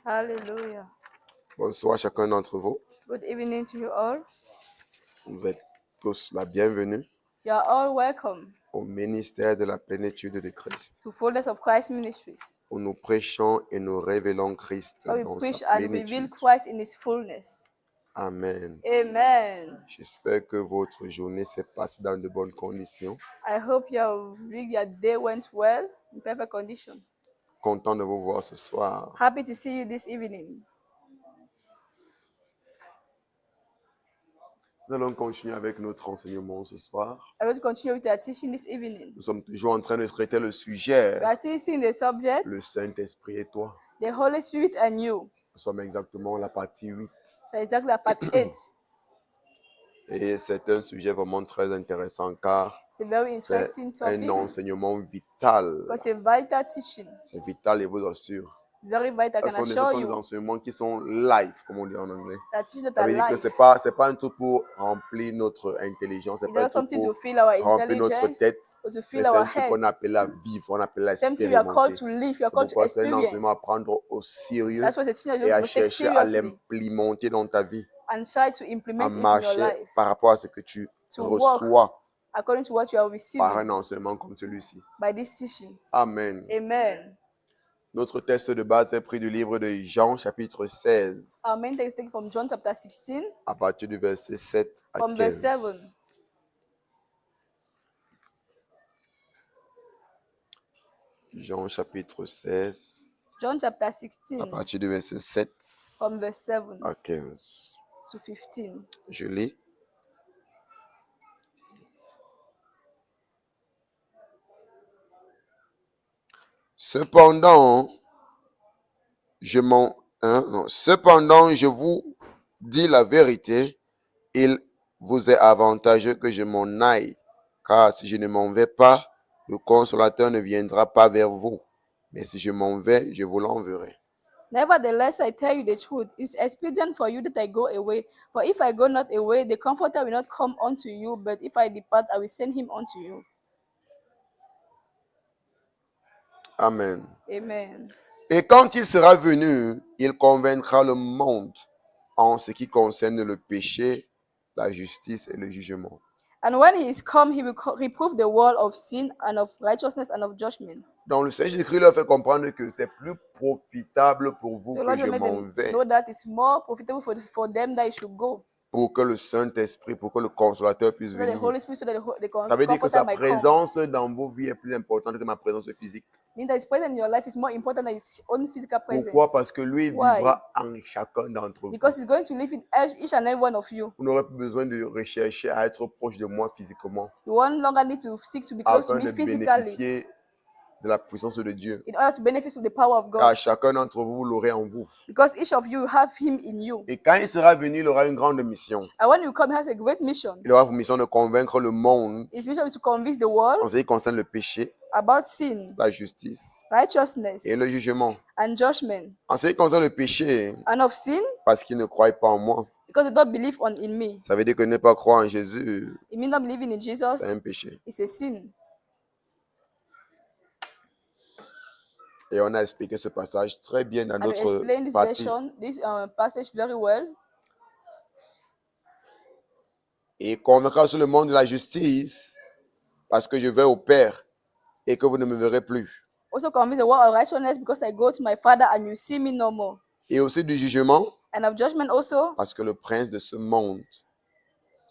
Hallelujah. Bonsoir chacun d'entre vous. Good evening to you all. Vous êtes tous la bienvenue You are all welcome au ministère de la plénitude de Christ, to Fullness of Christ Ministries, où nous prêchons et nous révélons Christ where we dans preach sa and reveal plénitude. Christ in His fullness. Amen. Amen. J'espère que votre journée s'est passée dans de bonnes conditions. I hope your day went well, in perfect condition. Content de vous voir ce soir. Happy to see you this evening. Nous allons continuer avec notre enseignement ce soir. I will continue with our teaching this evening. Nous sommes toujours en train de traiter le sujet, We are teaching the subject, le Saint-Esprit et toi. the Holy Spirit and you. Nous sommes exactement à la partie 8. Exactly at part 8. Et c'est un sujet vraiment très intéressant car It's a very c'est interesting un topic enseignement vital. because it's a vital teaching. C'est vital, je vous assure. Very vital. I Ce can sont assure des you enseignements qui sont live, comme on dit en anglais. that teaching that Ça are veut dire que life. c'est pas un truc pour remplir notre intelligence, c'est It's pas un not truc something to pour fill our remplir notre intelligence tête, or to mais fill c'est our un truc qu'on heads. appelle à vivre, on appelle à Same thing we are called expérimenter. to live, you are C'est called to pourquoi c'est un enseignement experience. à prendre au sérieux That's why the teaching et à you must take chercher à seriously l'implémenter dans ta vie, and try to à implement it in your marcher life par rapport à ce que tu to walk reçois according to what you are par receiving un enseignement comme celui-ci. by this teaching. Amen. Amen. Notre texte de base est pris du livre de Jean, chapitre 16, Our main text is taken from John chapter 16, à partir du verset 7 à from verse 7. 15. Jean, chapitre 16, John chapter à 16, partir du verset 7 from verse 7 à 15. to 15. Je lis. Cependant, cependant, je vous dis la vérité, il vous est avantageux que je m'en aille, car si je ne m'en vais pas, le consolateur ne viendra pas vers vous. Mais si je m'en vais, je vous l'enverrai. Nevertheless, I tell you the truth, it's expedient for you that I go away. For if I go not away, the Comforter will not come unto you, but if I depart, I will send him unto you. Amen. Amen. Et quand il sera venu, il convaincra le monde en ce qui concerne le péché, la justice et le jugement. And when he is come, he will reprove the world of sin and of righteousness and of judgment. Donc le Seigneur Jésus-Christ leur fait comprendre que c'est plus profitable pour vous So que Lord, je you made m'en them vais, know that it's more profitable for them that it should go. pour que le Saint-Esprit, pour que le Consolateur puisse So that the venir. Holy Spirit, so that the Ça veut dire que Comforter sa might come. présence dans vos vies est plus importante que ma présence physique. Meaning that his presence in your life is more important than his own physical presence. Pourquoi? Parce que lui, il Why? vivra en chacun d'entre vous. Because he's going to live in each and every one of you. Vous n'aurez plus besoin de rechercher à être proche de moi physiquement, You won't longer need to seek to be close to afin me de physically bénéficier de la puissance de Dieu. in order to benefit from the power of Car God. chacun d'entre vous, vous l'aurez en vous. Because each of you have him in you. Et quand il sera venu, il aura une grande mission. And when you come, he has a great mission. Il aura pour mission de convaincre le monde His mission is to convince the world en ce qui concerne le péché, about sin, la justice righteousness, et le jugement. and judgment. En ce qui concerne le péché, And of sin, parce qu'ils ne croient pas en moi. because they don't believe in me. Ça veut dire que ne pas croire en Jésus, It means not believing in c'est Jesus. un péché. It's a sin. Et on a expliqué ce passage très bien dans And we explain this notre partie. version, this passage very well. Et convaincra sur le monde de la justice, parce que je vais au Père et que vous ne me verrez plus. Also convince the world of righteousness because I go to my Father and you see me no more. Et aussi du jugement, And of judgment also parce que le prince de ce monde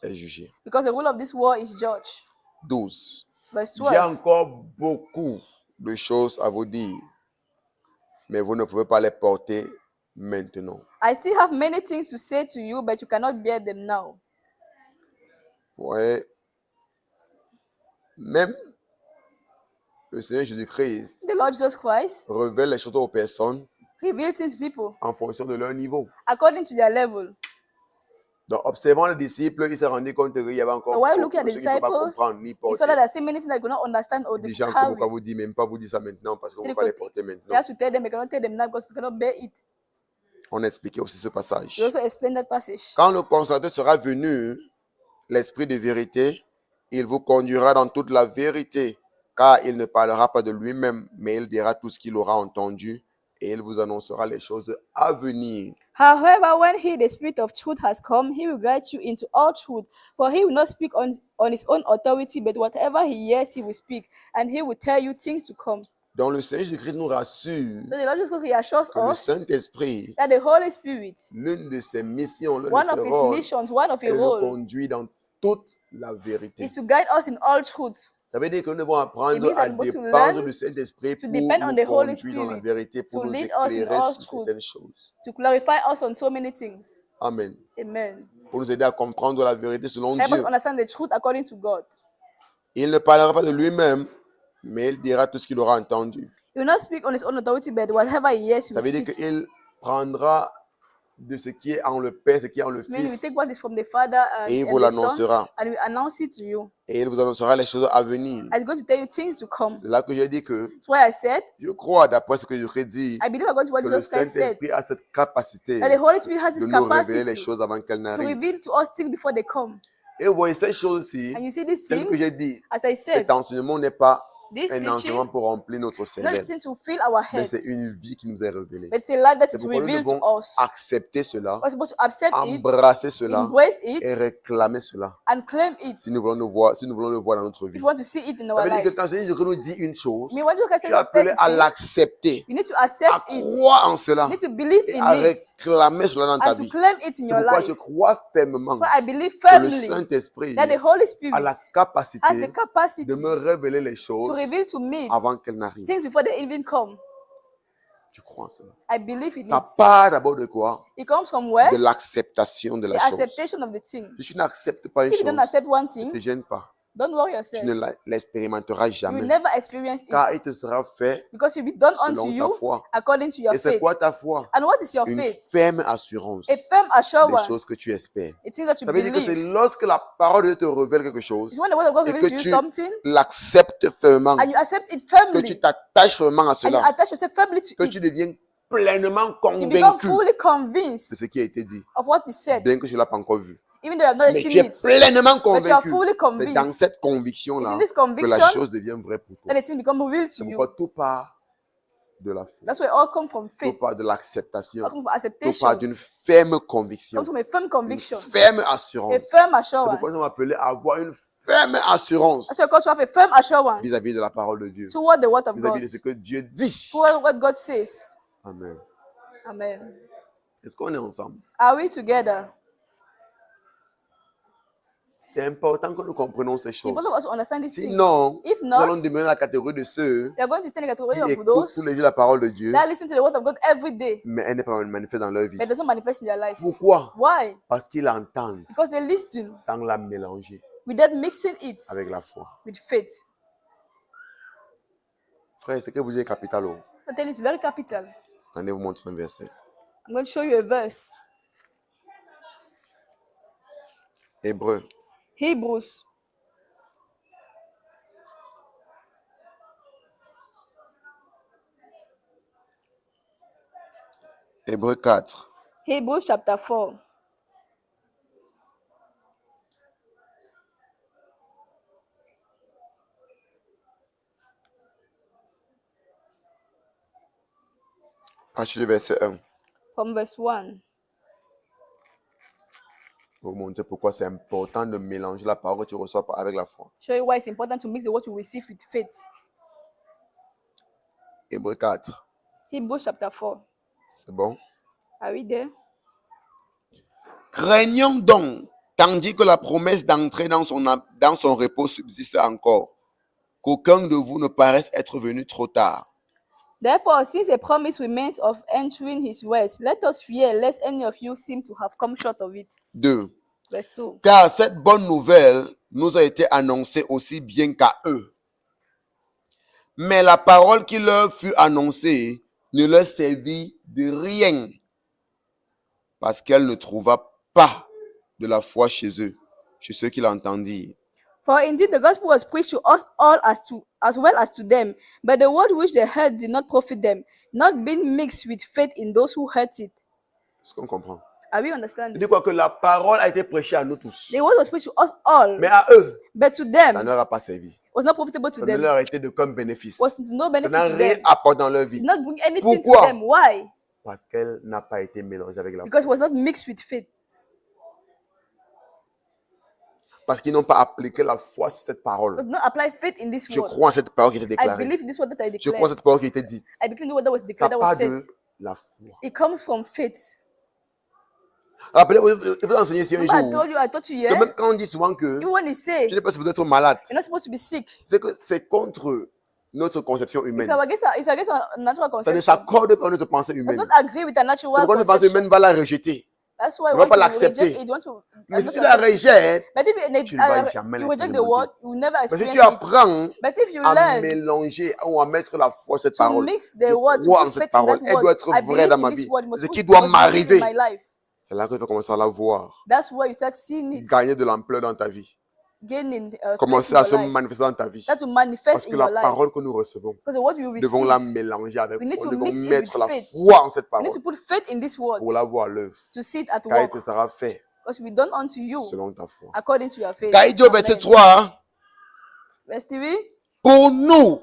est jugé. because the rule of this world is judged. 12. Verse J'ai 12. encore beaucoup de choses à vous dire, mais vous ne pouvez pas les porter maintenant. I still have many things to say to you, but you cannot bear them now. Ouais. Même le Seigneur Jésus-Christ The Lord Jesus Christ révèle les choses aux personnes revealed things to people en fonction de leur niveau. according to their level. Donc, observant les disciples, il s'est rendu compte qu'il y avait encore So while beaucoup looking at de the choses qu'ils ne pouvaient pas disciples, comprendre ni He porter. saw that there are still many things that they could not understand or they Des gens could qui carry. pourquoi vous dire même pas vous dire ça maintenant parce que vous So ne they pouvez pas les could- porter They maintenant. have to tell them, they cannot tell them now because they cannot bear it. On a expliqué aussi ce passage. We also explain that passage. Quand le consolateur sera venu, l'esprit de vérité, il vous conduira dans toute la vérité, car il ne parlera pas de lui-même, mais il dira tout ce qu'il aura entendu et il vous annoncera les choses à venir. However, when he, the Spirit of truth, has come, he will guide you into all truth. For he will not speak on his own authority, but whatever he hears, he will speak, and he will tell you things to come. Donc le Seigneur Jésus-Christ nous rassure So the Lord Jesus Christ reassures que le us Saint-Esprit, that the Holy Spirit, l'une de ses missions, l'un de one ses of his rôles, missions, one of est his de nous role, conduire dans toute la vérité. is to guide us in all truth. Ça veut dire que nous devons It apprendre means that à we're supposed to dépendre learn du Saint-Esprit to pour depend on nous the Holy conduire dans la Spirit, vérité, pour to nous lead us in éclairer all sur truth. certaines choses. To clarify us on so many things. Amen. Amen. Pour nous aider à comprendre la vérité selon Help us Dieu. understand the truth according to God. Il ne parlera pas de lui-même, mais il dira tout ce qu'il aura entendu. He will not speak on his own authority, but whatever he hears, he Ça will veut dire speak. qu'il prendra de ce qui est en le Père, ce qui est en le This means he will Fils, take what is from the Father et il and vous the Son, l'annoncera. and he will announce it to you. Et il vous annoncera les choses à venir. And he's going to tell you things to come. C'est là que j'ai dit que That's why I said, je crois, d'après ce que je dit, I believe according to what que le Jesus Christ said, Saint-Esprit a cette capacité that the Holy Spirit has de this nous révéler les capacity choses avant qu'elles to n'arrivent. reveal to us things before they come. Et vous voyez ces choses-ci, And you see these celles que j'ai things, dit, as I said, cet enseignement n'est pas this un enseignement teaching, pour remplir notre not cervelle, teaching to fill our mais heads, c'est une vie qui nous est révélée. but it's a life that C'est is pourquoi nous revealed devons to us. accepter cela, We're supposed to accept it, embrasser cela embrace et it, réclamer cela. and claim it Si nous voulons le voir, si nous voulons le voir dans notre if vie. you want to see it in Ça our veut dire que lives. quand Jésus nous dit une chose, I mean, when Jesus Christ tu es tells a appelé person à thing, l'accepter, you need to à accept it. croire en cela You need to believe et in à it réclamer cela dans ta and to vie. claim it in C'est your pourquoi life. je crois fermement That's why I believe que le firmly Saint-Esprit that the Holy a Spirit la has the capacité capacity de me révéler les to choses reveal to me avant qu'elles n'arrivent. things before they even come. Je crois en cela. I believe in Ça it. part d'abord de quoi? It comes from where? De l'acceptation de The la chose. acceptation of the thing. Si tu n'acceptes pas une If you don't chose, accept one ne thing, te gêne pas. don't worry Tu yourself. ne l'expérimenteras You will jamais. never experience Car il it te sera fait because it will be done unto selon ta you foi. according to your Et c'est faith. quoi ta foi? And what is your Une faith? ferme assurance A firm des choses assurance. que tu espères. It means that you Ça veut dire que c'est believe. lorsque la parole de Dieu te révèle quelque chose It's when the word of God et reveals que to you tu something l'acceptes fermement, and you accept it que tu firmly t'attaches fermement à and you cela, attach yourself firmly to que it. tu deviens pleinement You become convaincu fully de convinced ce qui a été dit, of what is said, bien que je ne l'ai pas encore vu. even though you have not Mais seen tu es it. pleinement But you are convaincu. fully C'est dans convinced. cette It's conviction-là in this que la conviction chose devient vraie pour toi. that the thing become revealed to C'est you. pourquoi tout part de la foi. That's where it all comes from Tout faith. part de l'acceptation. All comes from Tout part acceptation. d'une ferme conviction. Comes from a firm Une conviction. ferme A assurance. firm C'est pourquoi nous sommes assurance. appelés à avoir une ferme assurance That's why God to have a firm assurance vis-à-vis de la parole de Dieu. toward the word of Vis-à-vis God. de ce que Dieu dit. Toward what God says. Amen. Amen. Est-ce qu'on est ensemble? Are we together? C'est important que nous comprenions ces It's choses. important for us to understand these things. Sinon, If nous allons not, demeurer dans la catégorie de ceux we are going to stand in the qui category of écoutent those tous les jours la parole de Dieu, that listen to the word of God every day, mais elle n'est pas manifeste dans leur vie. but it doesn't manifest in their lives. Pourquoi? Why? Parce qu'ils l'entendent Because they listen sans la mélanger without mixing it avec la foi. with faith. Frère, ce que vous dites est capital. Oh. I tell you, it's very capital. Allez vous montrer un verset. I'm going to show you a verse. Hébreu. Hebrews. Hébreu 4. Hebrews chapter 4. À partir du verset 1. From verse 1. Pour vous montrer pourquoi c'est important de mélanger la parole que tu reçois avec la foi. Show you why it's important to mix the word you receive with faith. Hébreu 4. Hebrews chapter 4. C'est bon? Are we there? Craignons donc, tandis que la promesse d'entrer dans son repos subsiste encore, qu'aucun de vous ne paraisse être venu trop tard. Therefore, since a promise remains of entering his rest, let us fear lest any of you seem to have come short of it. 2. Verse 2. Car cette bonne nouvelle nous a été annoncée aussi bien qu'à eux. Mais la parole qui leur fut annoncée ne leur servit de rien, parce qu'elle ne trouva pas de la foi chez eux, chez ceux qui l'entendirent. For indeed the gospel was preached to us all as well as to them, but the word which they heard did not profit them, not being mixed with faith in those who heard it. Est-ce qu'on comprend? Are we Il understanding? dit quoi? Que la parole a été prêchée à nous tous. The word was preached to us all, Mais à eux, but to ça them ne leur a pas servi. was not profitable to Ça ne them, leur était de comme bénéfice. was no Ça benefit n'a to rien them, apporté dans leur did vie. not bring anything to Pourquoi? them. Why? Parce qu'elle n'a pas été mélangée avec la Because it foi. was not mixed with faith. Parce qu'ils n'ont pas appliqué la foi sur cette It parole. was not apply faith in this Je word. crois en cette parole qui était I déclarée. believe in this word that I Je crois en declare. cette parole qui était dite. I believe in the word that was Ça declared, that was part said. de la foi. It comes from faith. Rappelez-vous, je vous ai enseigné ici un Remember, jour I taught you que here. même quand on dit souvent que Even when you say tu n'es pas supposé être malade, you're not supposed to be sick, c'est que c'est contre notre conception it's humaine. against our natural Ça ne conception. s'accorde pas à notre pensée It does humaine. not agree with our C'est natural pourquoi notre pensée conception. humaine va la rejeter. That's why Ne you va want pas to l'accepter. reject it. You want to Mais si not tu la accept it. rejettes, But if tu ne vas jamais you reject the l'expérimenter. word, you will never Mais si experience tu it. apprends But if you à learn mélanger ou à mettre la foi cette to parole, mix je the word, to crois en put cette faith in parole, that elle doit word, être I vraie believe dans in ma this vie. word, Ce must qui doit believe in m'arriver, my life. c'est là que tu vas commencer à la voir, That's why you start seeing it gagner de l'ampleur dans ta vie, gaining place commencer in à your se life. manifester dans ta vie. That to Parce manifest que in la your life. parole que nous recevons, Because the word you nous devons la receive, mélanger avec we need foi. to Nous devons mix it mettre with la faith. foi en cette we need to parole put faith in this word pour la voir à l'œuvre. to see it at Car il work. te sera fait Because we done unto you selon ta foi. according to your faith. Gaïdio, verset Amen. 3. Verse 3. Pour nous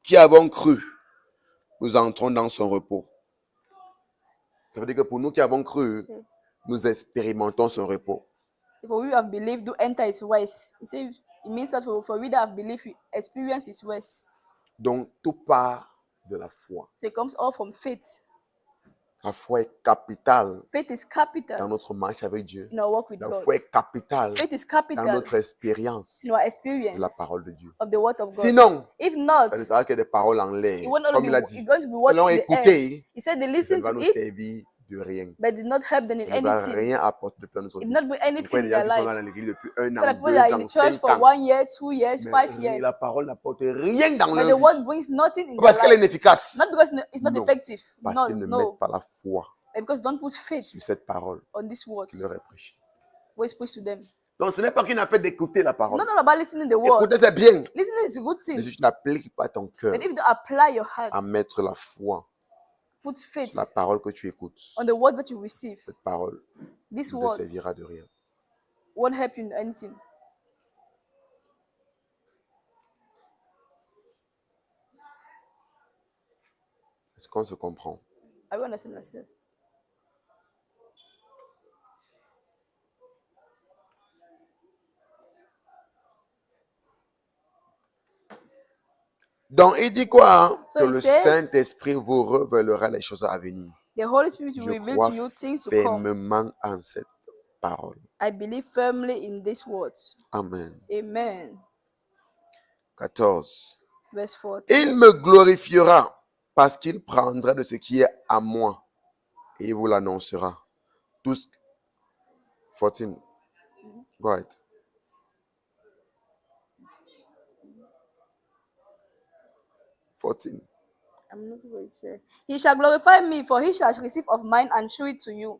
qui avons cru, nous entrons dans son repos. Ça veut dire que pour nous qui avons cru, nous expérimentons son repos. For we who have believed, do enter his ways. It means that for we that have believed, we experience his ways. Donc, tout part de la foi. So it comes all from faith. La foi est capitale Faith is dans capital notre marche avec Dieu. in our walk with La God. foi est capitale Faith is dans capital notre expérience in our de la experience parole de Dieu. of the word of God. Sinon, If not, ça ne sera que des paroles en l'air. it won't only Comme be, il a it's dit, going to be ils what l'ont in the air. écouté, He said they mais ça ne listened va to nous it, servir de rien. but did not help them in Ça ne va anything. rien apporter de plus à notre It vie. did not bring Pourquoi anything il in y a their des gens qui sont là life. dans l'église depuis 1 So the an, people 2 that are in ans, the church 5 for ans. 1 year, 2 years, 5 Mais years. la parole n'apporte rien dans But leur the vie. word brings nothing in Pas parce their qu'elle est lives. inefficace, Not because it's not Non. effective. parce No, qu'ils ne no. mettent pas la foi But because don't put sur faith cette parole on this word. qui leur est prêchée. What is preached to them. Donc ce n'est pas qu'une affaire d'écouter la It's parole. not all about listening the word. Écouter, c'est bien. Listening is a good Mais thing. si tu n'appliques pas ton cœur But if you don't apply your heart, à mettre la foi put faith sur la parole que tu écoutes, on the word that you receive, cette parole this ne te word servira de rien. won't help you in anything. Est-ce qu'on se comprend? I will understand myself. Donc il dit quoi? Hein? So Que he le says, Saint-Esprit vous révélera les choses à venir. The Holy Spirit will Je reveal crois to you things to come. fermement en cette parole. I believe firmly in these words. Amen. Amen. 14. Verse 4. Il me glorifiera parce qu'il prendra de ce qui est à moi et il vous l'annoncera. Tous. 14. Go ahead. I'm looking for it, sir. He shall glorify me, for he shall receive of mine and show it to you.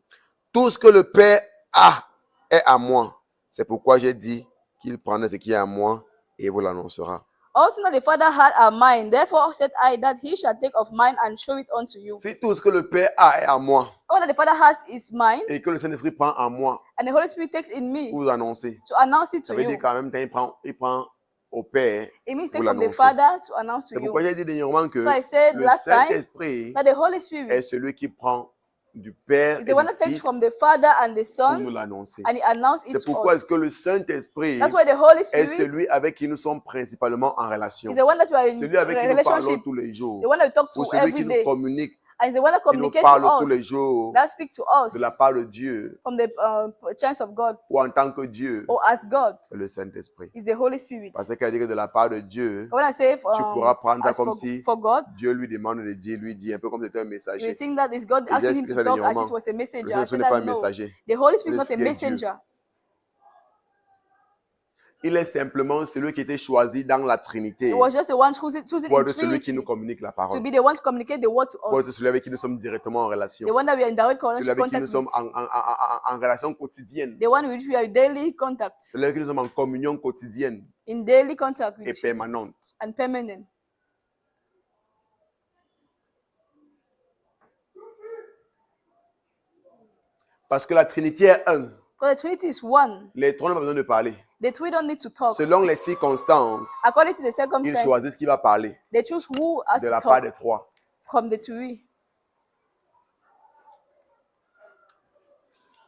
Tout ce que le Père a est à moi. C'est pourquoi j'ai dit qu'il prendra ce qui est à moi et il vous l'annoncera. All things that the Father had are mine. Therefore said I that he shall take of mine and show it unto you. Si tout ce que le Père a est à moi All that the Father has is mine, et que le Saint-Esprit prend à moi and the Holy Spirit takes in me pour vous annoncer, to announce it ça to veut dire you. qu'en même temps, il prend au Père It means pour take from the l'annoncer. Father to announce to C'est you. pourquoi j'ai dit dernièrement que So I said le last time Saint-Esprit that the Holy est Spirit celui qui prend du Père is et the one du that takes Fils from the Father and the pour nous Son l'annoncer. and he announced it C'est to pourquoi est-ce us. que le Saint-Esprit That's why the Holy est Spirit celui avec qui nous sommes principalement en relation. is the one that you are in Celui avec qui nous parlons relationship, tous les jours. the one that we talk Ou to celui every qui nous day, communique, and is the one that qui nous communicates parle to tous les us, jours that speaks to de la us part de Dieu from the chance of God ou en tant que Dieu. or as God C'est le Saint-Esprit. is the Holy Spirit. Parce qu'elle dit que de la part de Dieu, When I say tu pourras prendre ça as comme si for God, Dieu lui demande de dire, lui dit, un peu comme c'était un you messager. will think that is God Et j'ai asking him expliqué to ça talk as dernièrement. if he was a Le messenger. I Saint-Esprit said n'est pas that un no, messager. the Holy Spirit is not a L'Esprit est Dieu. messenger. Il est simplement celui qui était choisi dans la Trinité It was just the one choosing pour in être celui qui nous Trinity communique la to parole. be the one to communicate the word to Pour être us, celui avec qui nous sommes directement en relation. the one that we are in direct Celui avec qui nous contact sommes with, en relation quotidienne. the one with which we are in daily contact, Celui avec qui nous sommes en communion quotidienne in daily contact et with, permanente. and permanent. Parce que la Trinité est un. Because the Trinity is one. Les trois n'ont pas besoin de parler. The three don't need to talk. Selon les circonstances, According to the ils circumstances, choisissent qui va parler they choose who has de to la part talk des trois. from the three.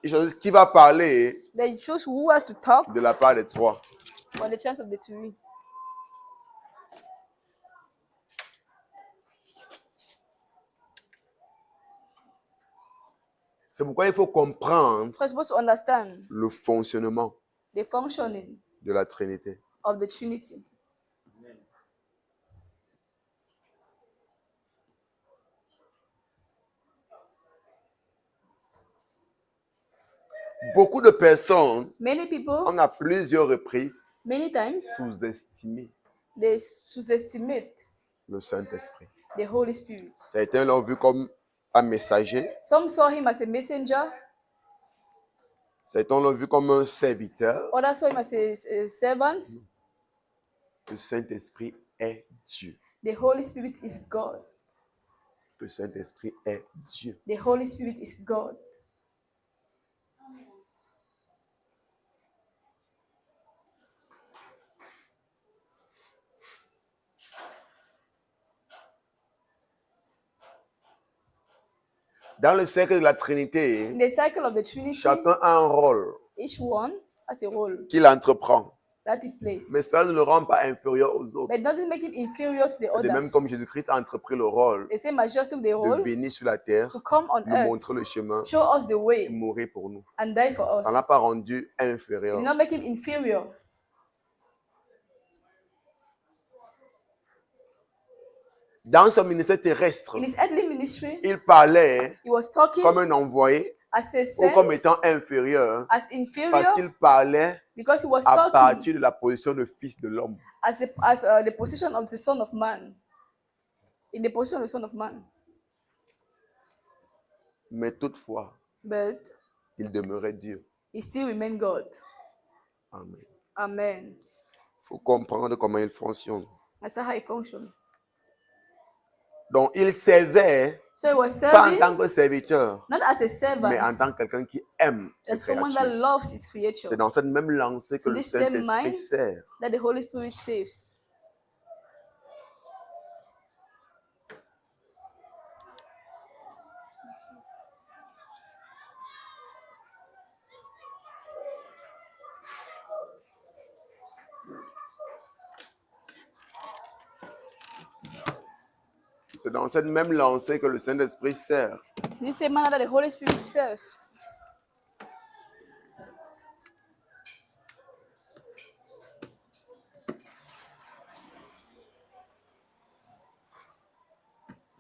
Ils choisissent qui va parler They choose who has to talk de la part des trois. on the chance of the three. C'est pourquoi il faut comprendre We're supposed to understand le fonctionnement the functioning de la Trinité. of the Trinity. Beaucoup de personnes Many people, ont à plusieurs reprises many times, sous-estimé they sous-estimate le Saint-Esprit. the Holy Spirit. Certains l'ont vu comme un messager, Some saw him as a messenger, certains l'ont vu comme un serviteur. others saw him as a servant. Le Saint-Esprit est Dieu. The Holy Spirit is God. Le Saint-Esprit est Dieu. The Holy Spirit is God. Dans le cercle de la Trinité, In the cycle of the Trinity, chacun a un rôle each one has a role qu'il entreprend. that he plays. Mais cela ne le rend pas inférieur aux autres. But it doesn't make him inferior to the C'est de même others. comme Jésus-Christ a entrepris le rôle The same as just took the de role venir sur la terre, to come on nous earth, montrer le chemin show us the et way, mourir pour nous. and die for us. Ça n'a pas rendu It inférieur. did not make him inferior. Dans son ministère terrestre, In his earthly ministry, il parlait he was talking comme un envoyé as a ou comme saint, étant inférieur as parce inferior, qu'il parlait because he was à talking partir de la position de fils de l'homme. as the position of the Son of Man. In the position of the Son of Man. Mais toutefois, But il demeurait Dieu. he still remained God. Amen. Amen. Il faut comprendre comment il fonctionne. That's how he functioned. Donc, il servait So he was pas en serving tant que serviteur, not as a servant, mais en tant que quelqu'un qui aime ses as someone that créatures. loves his creature, C'est dans cette même lancée que in le this same Saint-Esprit mind sert. that the Holy Spirit saves. C'est dans cette même lancée que le Saint-Esprit sert. In this same manner that the Holy Spirit serves.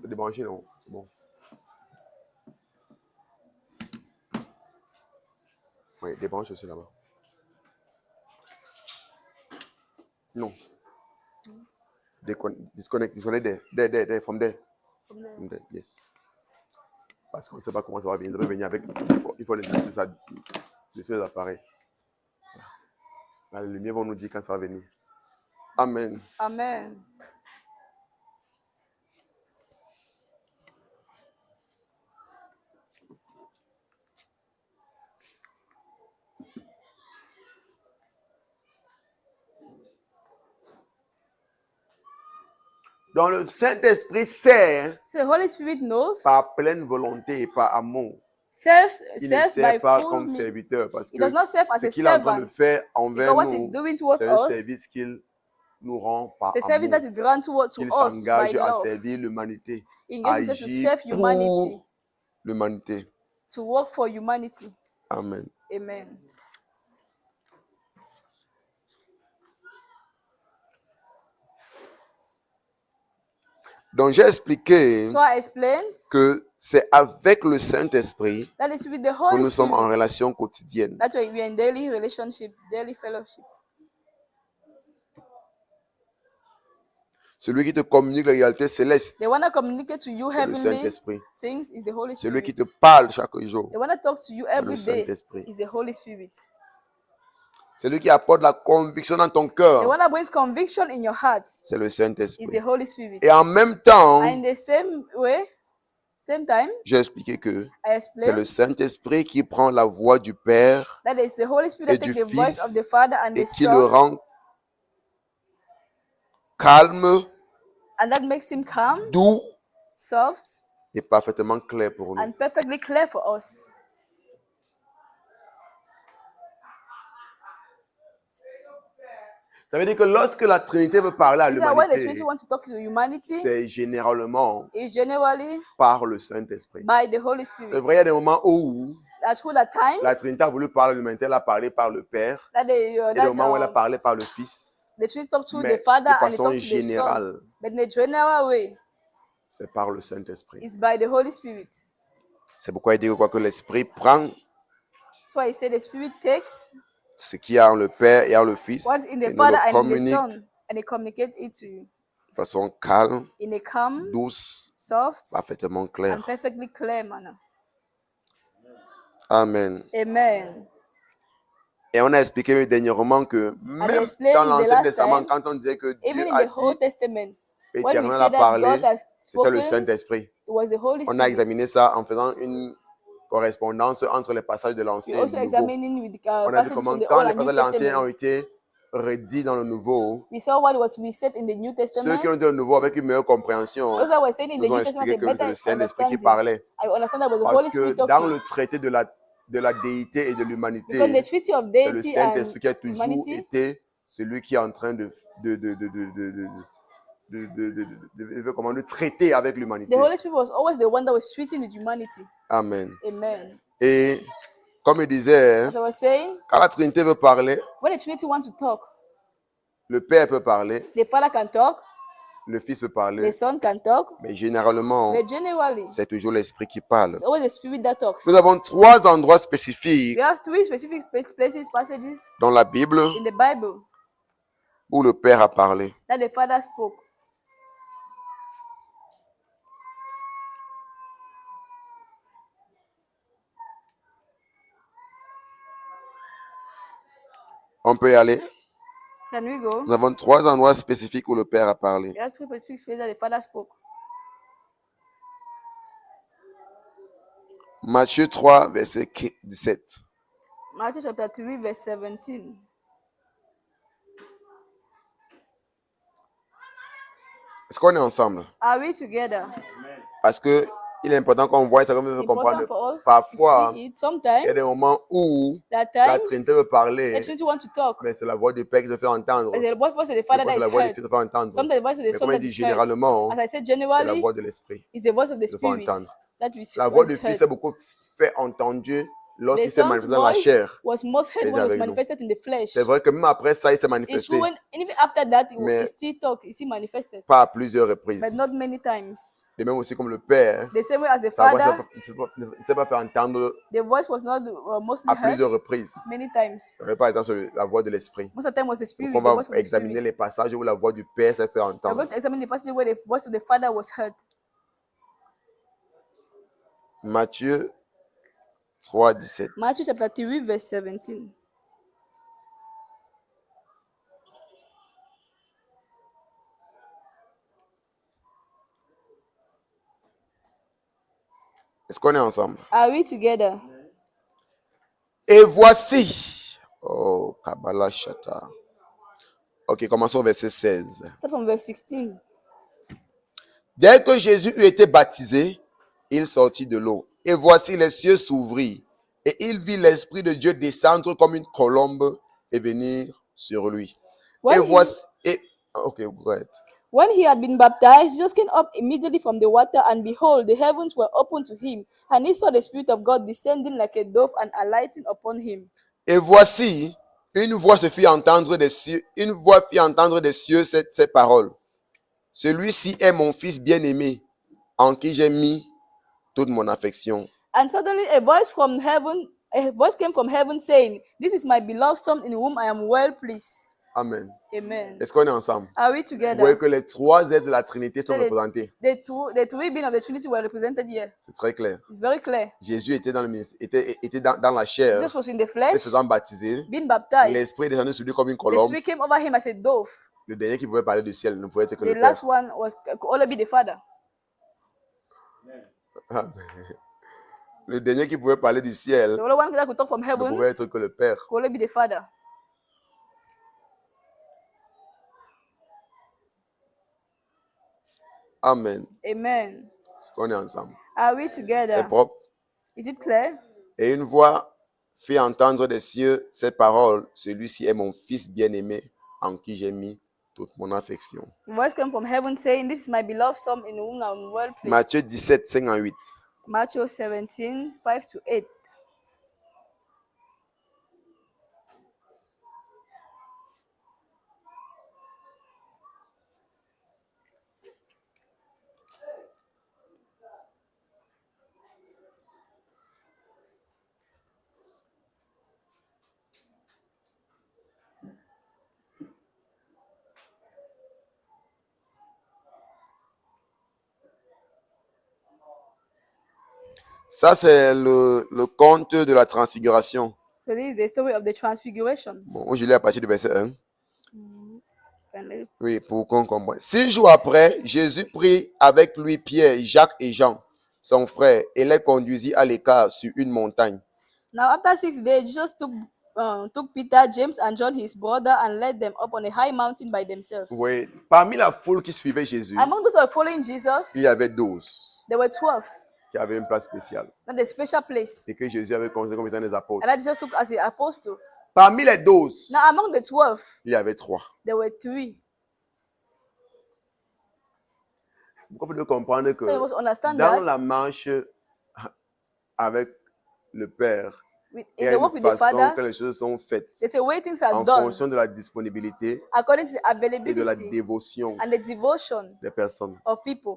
C'est débranché, non? C'est bon. Oui, débranche aussi là-bas. Non. Disconnect there, from there. From there, yes. Parce qu'on ne sait pas comment ça va venir. Ça va venir avec. Il faut les appareils. Voilà. La lumière va nous dire quand ça va venir. Amen. Amen. Donc le Saint-Esprit sert So the Holy Spirit knows, par pleine volonté et par amour. serves Il ne by sert pas full comme means. serviteur parce He does que not serve as ce a qu'il est en train de servant. faire envers Because what he's nous, doing towards c'est un us, service qu'il nous rend par the service that amour. is granted to Il us by s'engage à love. servir l'humanité, He à engages himself to agir serve humanity, pour l'humanité. to work for humanity. Amen. Amen. Donc j'ai expliqué So I explained que c'est avec le Saint-Esprit that it's with the que Holy nous sommes en Spirit relation quotidienne. that we are in daily relationship, daily fellowship. Celui qui te communique la réalité céleste, The one that communicates to you c'est le heavenly Saint-Esprit. things is the Holy Celui qui Spirit. te parle chaque jour, The one that talks to you c'est le every day Saint-Esprit. is the Holy Spirit. Celui qui apporte la conviction dans ton The cœur, one that brings conviction in your heart c'est le is Saint-Esprit. the Holy Spirit. Et en même temps, And in the same way, Same time, j'ai expliqué que I c'est explained le Saint-Esprit qui prend la voix du Père that it's the Holy Spirit et that du takes the voice of the Fils Father and et the qui le Son, rend calme, and that makes him calm, doux soft, et parfaitement clair pour nous. and perfectly clear for us. Ça veut dire que lorsque la Trinité veut parler à Is that when the l'humanité, Trinity wants to talk to humanity, c'est généralement is generally par le Saint-Esprit. by the Holy C'est Spirit. vrai, il y a des moments où That through the la times Trinité a voulu parler à l'humanité, elle a parlé par le Père. that Il y a des moments où elle a parlé par le Fils. the Trinity talk through Mais the Father de and they façon talk to the Son. générale, But in a general way, c'est par le Saint-Esprit. it's by the Holy Spirit. C'est pourquoi il dit quoi que l'Esprit prend That's why he said the Spirit takes ce qu'il y a en le Père et en le Fils what's in et the nous Father le and in the communique Son, and he communicates it to you de façon calme, in a calm, douce, soft, parfaitement and claire. perfectly clear manner. Amen. Amen. Et on a expliqué dernièrement que And we même explained dans the l'Ancien last Testament, time, quand on disait que even Dieu in a the Old dit, Testament, when we Éternel say a that God parlé, has c'était le spoken, Saint-Esprit. it was the Holy On a Spirit. examiné ça en faisant une correspondance entre les passages de We l'Ancien et also du Nouveau. examining with On a vu passages comment from the quand Old les and New passages de l'Ancien ont Testament. été redits dans le Nouveau, We saw what was said in the New ceux Testament. qui ont été dans le Nouveau avec une meilleure compréhension Those that were said in the nous ont New Testament, expliqué a que c'est better le Saint-Esprit qui understanding. parlait. I understand that was the Parce Holy que Spirit dans talking. le traité de la déité et de Because l'humanité, the treaty of c'est le deity and Saint-Esprit qui a toujours humanity, été celui qui est en train de traiter avec the l'humanité. Holy Spirit was always the one that was treating with humanity. Amen. Amen. Et comme il disait, As I was saying, quand la Trinité veut parler, when the Trinity wants to talk, le Père peut parler, the Father can talk, le Fils peut the parler, Son can talk, mais généralement, but generally, c'est toujours l'Esprit qui parle. it's always the Spirit that talks. Nous avons 3 endroits spécifiques We have three specific places, passages dans la Bible in the Bible où le Père a parlé. that the Father spoke. On peut y aller. Can we go? Nous avons 3 endroits spécifiques où le Père a parlé. We have three specific places that the Father spoke. Matthieu 3, verset 17. Matthew chapter 3, verse 17. Est-ce qu'on est ensemble? Are we together? Parce que il est important qu'on voit ça, comme vous It's comprendre. important for us Parfois, to see it. il Sometimes, y a des moments où at la times, Trinité veut the parler, Trinity wants to talk. mais c'est la voix du Père qui se fait entendre. But the voice of the Des Father fois, that c'est la is voix du heard. Fils qui se fait entendre. Sometimes the voice of the Mais Son comme il that dit is heard. généralement, As I said, c'est la generally, voix de l'Esprit. it's the voice of the Il se fait Spirit entendre. that we La voix what du is Fils heard. est beaucoup fait entendre The lorsqu'il s'est Son's manifesté dans la voice chair. was most heard Il est when it was avec nous. manifested in the flesh. C'est vrai que même après ça, il s'est It's manifesté. true when, and even after that, Mais it still talk, it still manifested, pas à plusieurs but reprises. not many times. De même aussi comme le Père, The same way as the sa voix Father, ne s'est pas fait entendre the voice was not mostly à heard plusieurs reprises. many times. Ça ne pas être sur la voix de l'Esprit. Most of the time was the Donc Spirit, on the va voice of the examiner Spirit. les passages où la voix du Père s'est fait We're entendre. going to examine the passage where the voice of the Father was heard. Matthieu 3, 17. Matthew chapter 3, verse 17. Est-ce qu'on est ensemble? Are we together? Et voici. Oh, Kabbalah Shata. Ok, commençons au verset 16. Start from verse 16. Dès que Jésus eut été baptisé, il sortit de l'eau. Et voici les cieux s'ouvrirent. Et il vit l'Esprit de Dieu descendre comme une colombe et venir sur lui. When Et he- voici. Ok, go ahead. When he had been baptized, Jesus came up immediately from the water, and behold, the heavens were opened to him, and he saw the Spirit of God descending like a dove and alighting upon him. Et voici, une voix se fit entendre des cieux, une voix fit entendre des cieux ces paroles. Celui-ci est mon fils bien-aimé, en qui j'ai mis toute mon affection. And suddenly a voice came from heaven saying, "This is my beloved Son in whom I am well pleased." Amen. Amen. Est-ce qu'on est ensemble? Are we Vous voyez together? que les 3 êtres de la Trinité sont So représentés. the three beings of the Trinity were represented here. C'est très clair. It's very clear. Jésus était dans, le ministère, était dans la chair, Jesus was in the se flesh, faisant baptiser. being baptized. L'Esprit est descendu sur lui comme une The colombe. Spirit came over him as a dove. Le dernier qui pouvait parler du ciel ne pouvait être que The le Père. last one could only be the Father. Amen. Le dernier qui pouvait parler du ciel The only one that could talk from ne heaven pouvait être que le Père. could only be the Father. Amen. Amen. Est-ce qu'on est ensemble? Are we C'est together? propre. Is it clear? Et une voix fit entendre des cieux ces paroles. Celui-ci est mon fils bien-aimé en qui j'ai mis toute mon affection. The voice came from heaven saying, "This is my beloved son in whom I am well Matthieu pleased." 17, 5 à 8. Matthew 17, 5 to 8. Ça, c'est le conte de la transfiguration. So this is the story of the transfiguration. Bon, je lis à partir du verset 1. And let- Oui, pour qu'on comprenne. 6 jours après, Jésus prit avec lui Pierre, Jacques et Jean, son frère, et les conduisit à l'écart sur une montagne. Now after 6 days, Jesus took Peter, James, and John, his brother, and led them up on a high mountain by themselves. Oui, parmi la foule qui suivait Jésus, Among those who were following Jesus, il y avait 12 there were 12, qui avaient une place spéciale not a special place. et que Jésus avait considéré comme étant des apôtres. And that Jesus took as the apostles. Parmi les 12, Now among the 12, il y avait 3. there were 3. Pourquoi vous devez comprendre que So you must understand dans that la marche avec le Père, il y in a the work une with the façon Father, que les choses sont faites there's a way things are en done fonction de la disponibilité according to the et de la availability dévotion and the devotion des personnes. of people.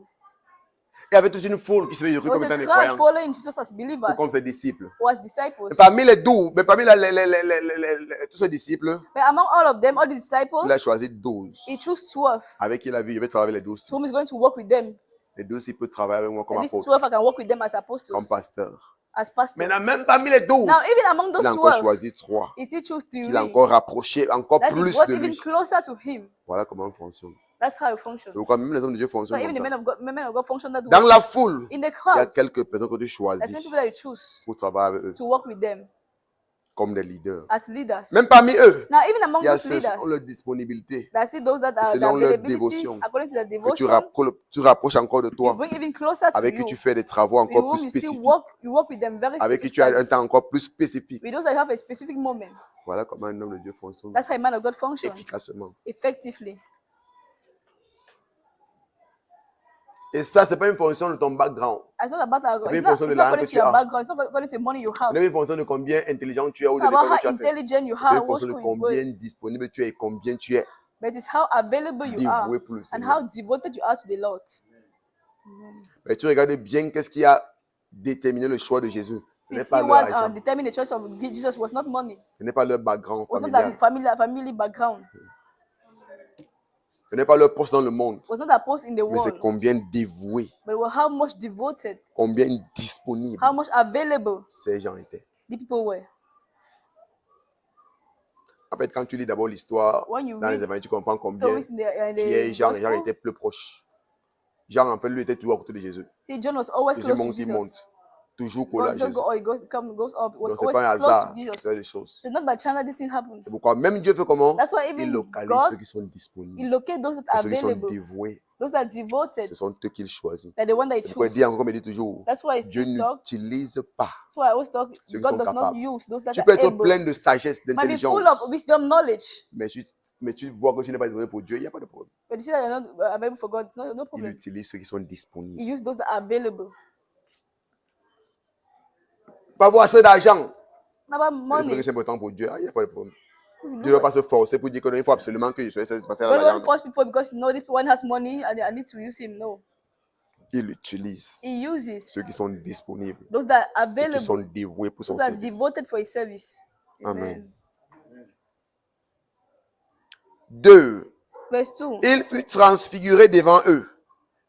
Il y avait toute une foule qui suivait Jésus There was comme a étant des crowd croyants, following Jesus as believers, comme ses disciples. who as disciples. Et parmi les 12, mais parmi tous ces disciples, But among all of them, all the il a disciples, choisi 12 he chose 12. avec qui il a vu, je vais travailler les 12. So whom is going to work with them. Les 12, il peut travailler avec moi comme And these apôtre, 12 I can work with them as comme apostles, pasteur. as pastors. Maintenant, même parmi les 12, Now even among il those a encore 12, choisi 3. he still chose Il a 3. encore rapproché encore That he plus got de even lui. closer to him. Voilà comment on fonctionne. That's how it C'est functions. pourquoi même les hommes de Dieu So fonctionnent even the comme ça. men of God function that Dans way. la foule, In the il y a crowd, quelques personnes que tu there's some choisis people that you choose pour travailler avec eux to work with them comme des leaders. as leaders. Même parmi eux, Now even among il y a those ceux qui leaders, ont leur disponibilité. there are still those that are the selon leur availability dévotion, according to their Que devotion. tu rapproches encore de You toi, bring even closer to avec qui you. tu fais des travaux With encore whom plus you still spécifiques, work with them very avec qui tu as specifically. un temps encore plus spécifique. With those that have a specific moment. Voilà comment un homme de Dieu fonctionne That's how a man of God functions efficacement. effectively. Et ça, ce n'est pas une fonction de ton background. It's not about pas une it's not, fonction de it's not l'argent according que to tu your as. background. It's not according to the money you Ce have. n'est pas une fonction de combien intelligent tu es ou It's de not about l'école que tu how as fait. intelligent you C'est are, une what fonction de school you go. combien disponible tu es et combien tu es But it's how available you are dévoué pour le and Seigneur. how devoted you are to the Lord. Mais tu regardes bien qu'est-ce qui a déterminé le choix de Jésus. Ce You n'est see pas leur what argent, determined the choice of Jesus was not money. ce n'est pas leur background Was not familial, that family background. ce n'est pas leur poste dans le monde, Was not that post in the mais c'est world. combien dévoué, But it was how much devoted, combien disponible how much available ces gens étaient. the people were. En fait, quand tu lis d'abord l'histoire When you dans les read évangiles, tu comprends combien stories in Pierre, the Jean et Jacques gospel, étaient plus proches. Jean, en fait, lui, était toujours à côté de Jésus. see John was always Jésus close to monte, il Jesus. monte. Toujours collé à John Jésus. goes up. Was Donc, ce n'est always pas un close hasard to de Jesus. faire les choses. So it's not by chance that this thing happened. C'est pourquoi même Dieu fait comment? That's why Il even localise God, ceux qui sont He disponibles. locate those that Et are ceux qui sont available, dévoués, those that are devoted. ce sont eux qu'il choisit. They're the one that He C'est pourquoi il chooses. dit encore, comme il dit toujours, That's why I Dieu still talk. n'utilise pas. That's why I always talk. Ceux qui God sont does not capables. use those that Tu are peux être able. plein de sagesse, Might be d'intelligence, full of wisdom, knowledge. mais tu vois que tu n'es pas disponible pour Dieu, il n'y a pas de problème. But you see that you're not available for God. It's no Il problem. utilise ceux qui sont disponibles. He used those that are available. Pas avoir assez d'argent. Not about Mais money. que c'est important pour Dieu, il n'y a pas de problème. You Dieu ne do doit it. pas se forcer pour dire qu'il faut absolument que je sois passé à God l'argent. don't force people because you know if one has money and I need to use him. No. Il utilise He uses ceux qui sont disponibles, those that are et qui sont available, dévoués pour son those that are service. devoted for his service. Amen. 2. Verse 2. Il fut transfiguré devant eux.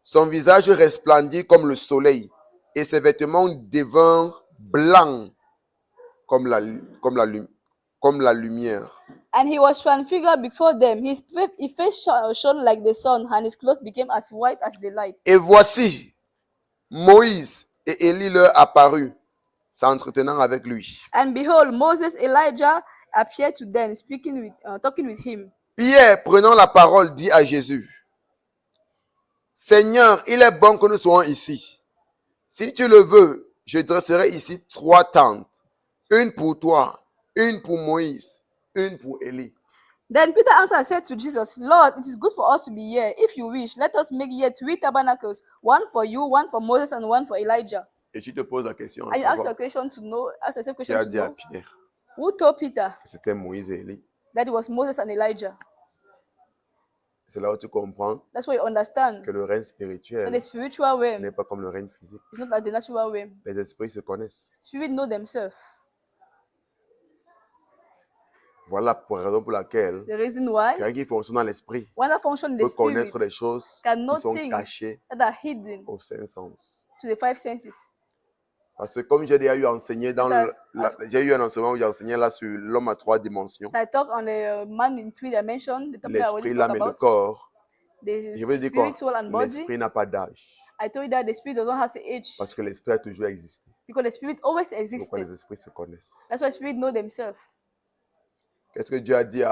Son visage resplendit comme le soleil, et ses vêtements devinrent blancs comme la lumière. And he was transfigured before them. His face shone like the sun, and his clothes became as white as the light. Et voici, Moïse et Élie leur apparut, s'entretenant avec lui. And behold, Moses, Elijah appeared to them, talking with him. Pierre, prenant la parole, dit à Jésus, Seigneur, il est bon que nous soyons ici. Si tu le veux, je dresserai ici 3 tentes, une pour toi, une pour Moïse, une pour Élie. Then Peter answered and said to Jesus, Lord, it is good for us to be here. If you wish, let us make here 3 tabernacles, one for you, one for Moses, and one for Elijah. Et tu te poses la question, And you ask your question to know, ask yourself tu question as to dit à know, Pierre, who told Peter c'était Moïse et Élie. that it was Moses and Elijah? C'est là où tu comprends That's why you understand que le règne that spirituel the spiritual n'est realm pas comme le règne physique. is not like the natural realm. Les esprits se connaissent. Spirit know themselves. Voilà pour la raison pour laquelle The reason why quelqu'un qui fonctionne dans l'esprit when that function in the peut spirit connaître des choses can qui know sont things cachées that are hidden aux 5 sens. to the 5 senses. Parce que comme j'ai déjà eu enseigné dans Because j'ai eu un enseignement où j'ai enseigné là sur l'homme à 3 dimensions, So I talk on the man in 3 dimensions, the topic I l'esprit, already l'âme talk et le about, corps. the Je veux dire quoi? spirit, soul, and body. L'esprit n'a pas d'âge. I told you that the spirit doesn't have an age Parce que l'esprit a toujours existé. because the spirit always Pourquoi existed. les esprits se connaissent? That's why spirit know themselves. Qu'est-ce que Dieu a dit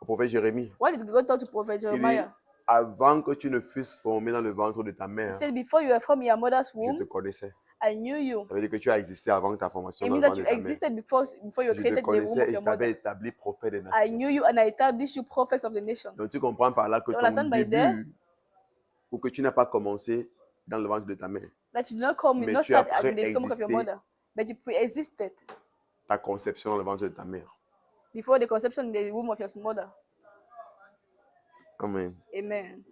au prophète Jérémie? What did God tell to Prophet Il dit, Jeremiah? avant que tu ne fusses formé dans le ventre de ta He mère, said, before you were from your mother's je te womb, connaissais. I knew you. Ça veut dire que tu as existé avant ta formation It dans means le that ventre you de ta mère. existed before you were Je te created in the womb connaissais of et your je t'avais mother. établi prophète des I nations. knew you and I established you prophet of the nation. Donc tu comprends par là que So ton understand by there début, ou que tu n'as pas commencé dans le ventre de ta mère, that you did not come, you mais did not tu as start in the stomach of your préexisté mother, but you pre-existed ta conception dans le ventre de ta mère. before the conception in the womb of your mother. Amen. Amen.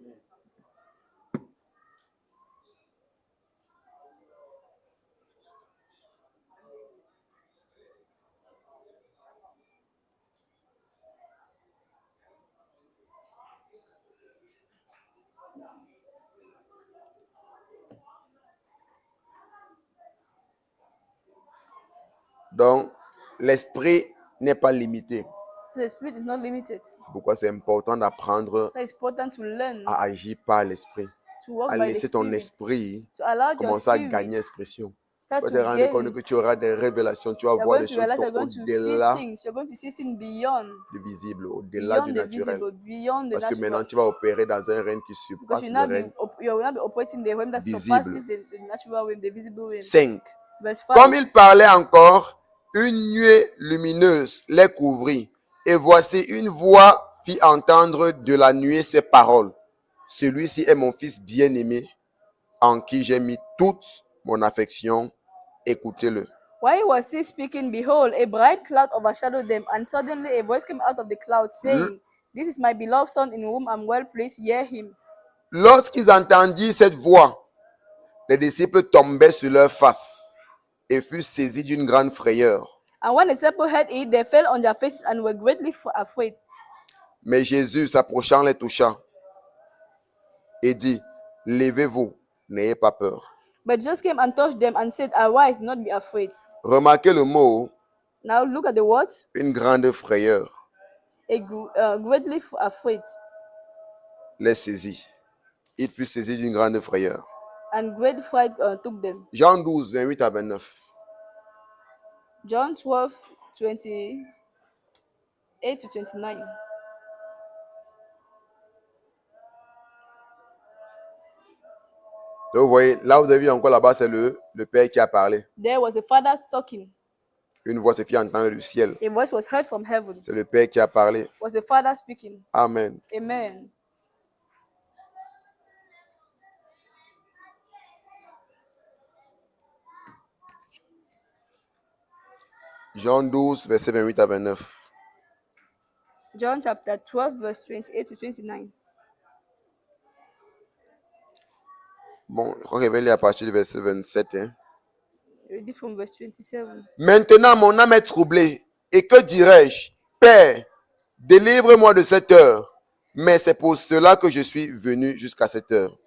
Donc, l'esprit n'est pas limité. So the spirit is not limited. C'est pourquoi c'est important d'apprendre So it's important to learn à agir par l'esprit, to walk à by the laisser ton spirit, esprit to allow your commencer à spirit gagner expression. Tu start vas to te rendre compte gain. que tu auras des révélations, tu vas You're voir going des to choses qui realize sont you're going to see au-delà things. You're going to see things beyond, du visible, au-delà du beyond the naturel. visible, beyond the Parce que maintenant, natural. tu vas opérer dans un règne qui Because surpasse you le now be règne you will not be operating the realm that visible. surpasses the natural realm, the visible realm. 5. Verse Comme 5. il parlait encore, une nuée lumineuse les couvrit. Et voici une voix fit entendre de la nuée ces paroles. Celui-ci est mon fils bien-aimé, en qui j'ai mis toute mon affection. Écoutez-le. While he was still speaking, behold, a bright cloud overshadowed them, and suddenly a voice came out of the cloud, saying, This is my beloved son in whom I'm well pleased, hear him. Lorsqu'ils entendirent cette voix, les disciples tombaient sur leur face et furent saisis d'une grande frayeur. And when the disciples heard it, they fell on their faces and were greatly afraid. Mais Jésus, s'approchant, les toucha et dit, levez-vous, n'ayez pas peur. But Jesus came and touched them and said, Arise, not be afraid. Remarquez le mot, Now look at the words, une grande frayeur greatly afraid, les saisit. Il fut saisi d'une grande frayeur. and great fright took them. Jean 12, 28 à 29. John 12, 28 to 29. Donc vous voyez, là vous avez vu encore là-bas, c'est le Père qui a parlé. There was a father talking. Une voix se fit entendre du ciel. A voice was heard from heaven. C'est le Père qui a parlé. Was the father speaking. Amen. Amen. Jean 12, verset 28 à 29. John chapter 12, verse 28 to 29. Bon, je crois qu'il va lire à partir du verset 27. Hein. Read it from verse 27. Maintenant, mon âme est troublée. Et que dirais-je? Père, délivre-moi de cette heure. Mais c'est pour cela que je suis venu jusqu'à cette heure.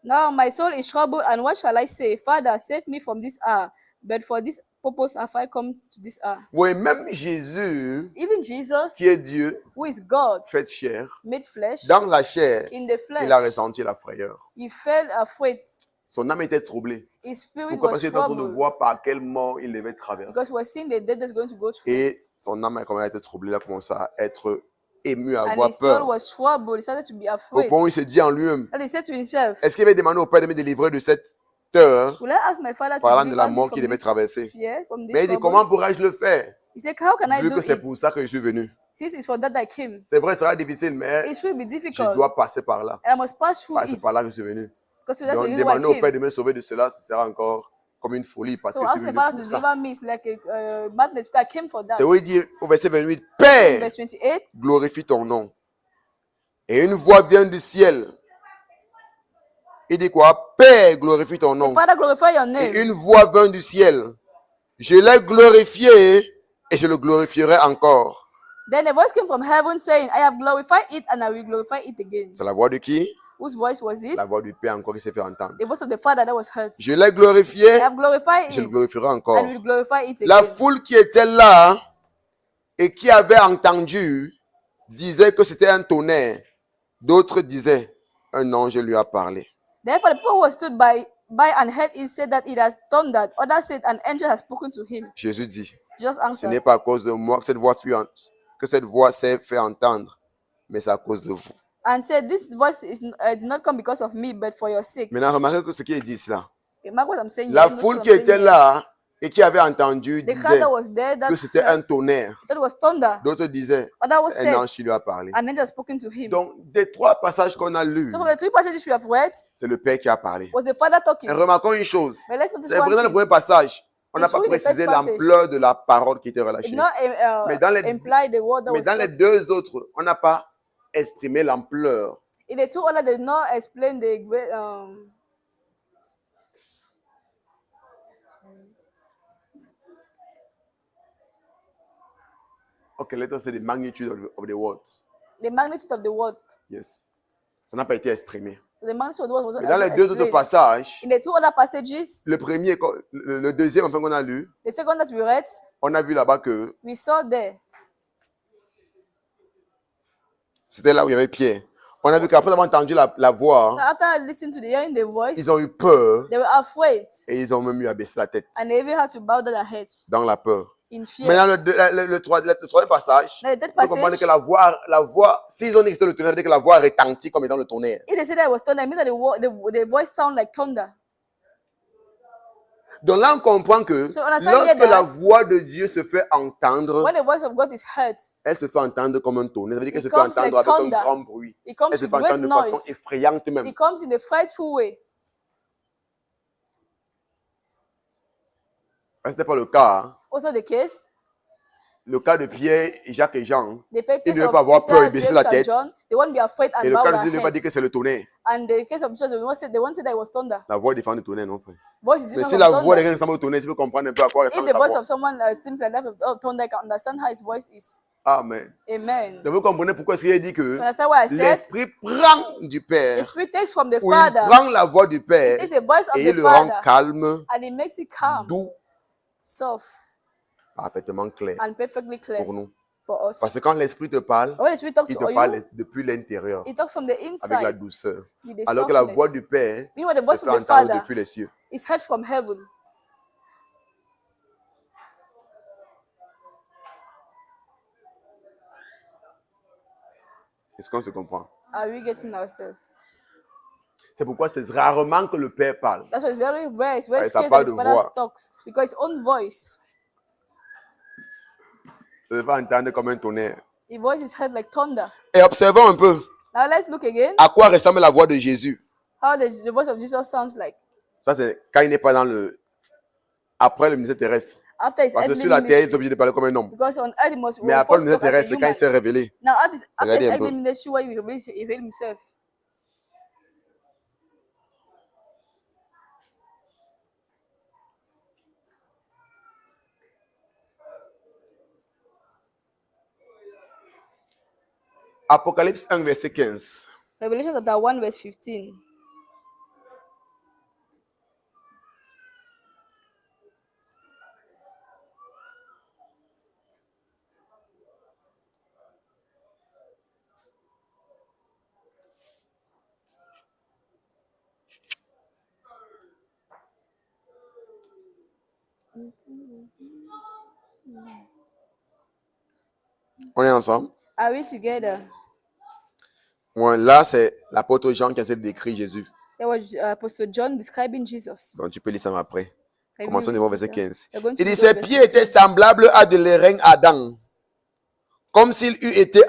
Now my soul is troubled, and what shall I say? Father, save me from this hour. But for this purpose have I come to this hour. Oui, même Jésus, Even Jesus, qui est Dieu, who is God, fait chair, made flesh, dans la chair, in the il a flesh, ressenti la frayeur. he felt afraid. Son âme était troublée. His spirit Pourquoi? Parce was qu'il était en train de troubled voir par quel mort il devait traverser. because he was seeing the death that's going to go through. Et son âme a commencé à être troublée, il a commencé à être ému, à And avoir his soul peur. was troubled. He started to be Au afraid. point où il se dit en lui-même, And he said to himself, est-ce qu'il avait demandé au Père de me délivrer de cette terreur, will I ask my father to parlant de la deliver me mort qu'il from devait this traverser? fear, from Mais this il dit, trouble? comment pourrais-je le faire, He said, how can I vu do que c'est it? pour ça que je suis venu? Since it's for that I came. C'est vrai, ça sera difficile, mais It should be je difficult. dois passer par là. And I must pass through C'est it. par là que je suis venu. Because that's the Donc, reason why I demander au Père came. de me sauver de cela, ce sera encore comme une folie, parce So que je suis asking the venu father pour to ça. deliver me is like a madness. But I came for that. C'est où il dit au verset 28, In Père, verse 28, glorifie ton nom. Et une voix vient du ciel. Il dit quoi? Père, glorifie ton the nom. Father glorify your Et name. une voix vint du ciel. Je l'ai glorifié et je le glorifierai encore. Then a voice came from heaven saying, I have glorified it and I will glorify it again. C'est la voix de qui? Whose voice was it? La voix du Père encore qui s'est fait entendre. The voice of the Father that was heard. Je l'ai I glorifié have glorified et je le it glorifierai and encore. will glorify it La again. foule qui était là et qui avait entendu disait que c'était un tonnerre. D'autres disaient, un ange lui a parlé. Therefore, the people who stood by and heard it said that it has thundered. Others said an angel has spoken to him. Jésus dit, Just ce answer. n'est pas à cause de moi que cette voix s'est fait entendre, mais c'est à cause de vous. And said, this voice did not come because of me, but for your sake. Maintenant, remarquez que ce qu'il dit là. Remark what I'm saying La here. Notice foule what qui I'm saying était here. là et qui avait entendu The crowd disait that was there that que c'était un tonnerre. that was thunder. D'autres disaient, Others c'est un said ange qui lui a parlé. an angel has spoken to him. Donc, des trois passages qu'on a lus, So from the three passages we have read, c'est le Père qui a parlé. was the Father talking. Et remarquons une chose. But let's notice C'est one présent le thing. premier passage. On n'a It's pas showing the first précisé passage. l'ampleur de la parole qui était It relâchée. did not Mais dans les- imply the word that Mais was dans les spoken. deux autres, on n'a pas exprimé l'ampleur. In the two other, they did not explain the great. Okay, let us say the magnitude of the word. The magnitude of the word. Yes. Ça n'a pas été exprimé. So the magnitude of the word was Mais not dans les deux autres explained. passages, In the two other passages, le premier, le deuxième, enfin qu'on a lu, the second that we read, on a vu là-bas que we saw there. c'était là où il y avait Pierre. On a vu qu'après avoir entendu la voix, So after listening to hearing the voice, ils ont eu peur they were afraid et ils ont même eu à baisser la tête and they even had to bow down their heads dans la peur. in fear. Maintenant, le troisième passage, Now the third on peut comprendre passage, que la voix, s'ils ont dit que c'était le tonnerre, ça veut dire que la voix retentit comme étant le tonnerre. if they said that it was thunder, it means that the voice sound like thunder. Donc là, on comprend que So understand here lorsque la that voix de Dieu se fait entendre, when the voice of God is heard, elle se fait entendre comme un tonnerre. Ça veut dire qu'elle It se fait comes entendre like avec un thunder. grand bruit. it comes Elle se with fait great entendre de façon noise. effrayante même. It comes in a frightful way. Ce n'était pas le cas. Hein. Was not the case. Le cas de Pierre, Jacques et Jean. The fake Ils case ne veulent of pas avoir peur et Peter, baisser James, la and tête. John, they won't be afraid and Et le bow cas de their Jésus ne veut pas dire heads. que c'est le tonnerre. And the case of Jesus, they won't say that it was thunder. La voix défend le tonnerre, non, frère. Voice is Mais different si from la voix de thunder. quelqu'un ressemble au tonnerre, tu peux comprendre un peu à quoi If ressemble the sa voice voix. of someone seems like that of thunder, I can understand how his voice is. Amen. Amen. Donc vous comprenez pourquoi est-ce qu'il a dit que You understand what I said? l'Esprit prend du The Père, Spirit takes from the ou il Father, prend la voix du Père takes the voice of et il the le rend Father, calme, and it makes it calm, doux, soft, parfaitement clair and perfectly clear pour nous. for us. Parce que quand l'Esprit te parle, When the Spirit talks il to te parle you, depuis l'intérieur, it talks from the avec la inside douceur. with the Alors que la voix softness. du Père Meanwhile, the se voice fait of the entendre Father depuis les cieux. is heard from heaven. Est-ce qu'on se comprend? Are we getting ourselves? C'est pourquoi c'est rarement que le Père parle. That's why it's very rare. It's very Ouais, ça scarce that parle his de Father voix. talks because his own voice, Ça se fait entendre comme un tonnerre. his voice is heard like thunder. Et observons un peu Now let's look again à quoi ressemble la voix de Jésus. how the voice of Jesus sounds like Ça, c'est quand il n'est pas dans le... Après le ministère terrestre. after his Parce que earthly sur la terre, il est ministry. obligé de parler comme un homme. Because on earth he must Mais après le first ministère talk as a terrestre, c'est quand il human. s'est révélé. Now after his Regardez un peu. earthly ministry, where he revealed himself. Apocalypse 1, verset 15. Revelation chapter 1 verse 15. On est ensemble? Are we together? Ouais, là, c'est l'apôtre Jean qui a décrit Jésus. There was Apostle John describing Jesus. Donc, tu peux lire ça après. Can you Commençons read au it verset later? 15. We're going to Il dit, read ses from verse pieds étaient 15. semblables à de l'airain ardent, comme s'il eût été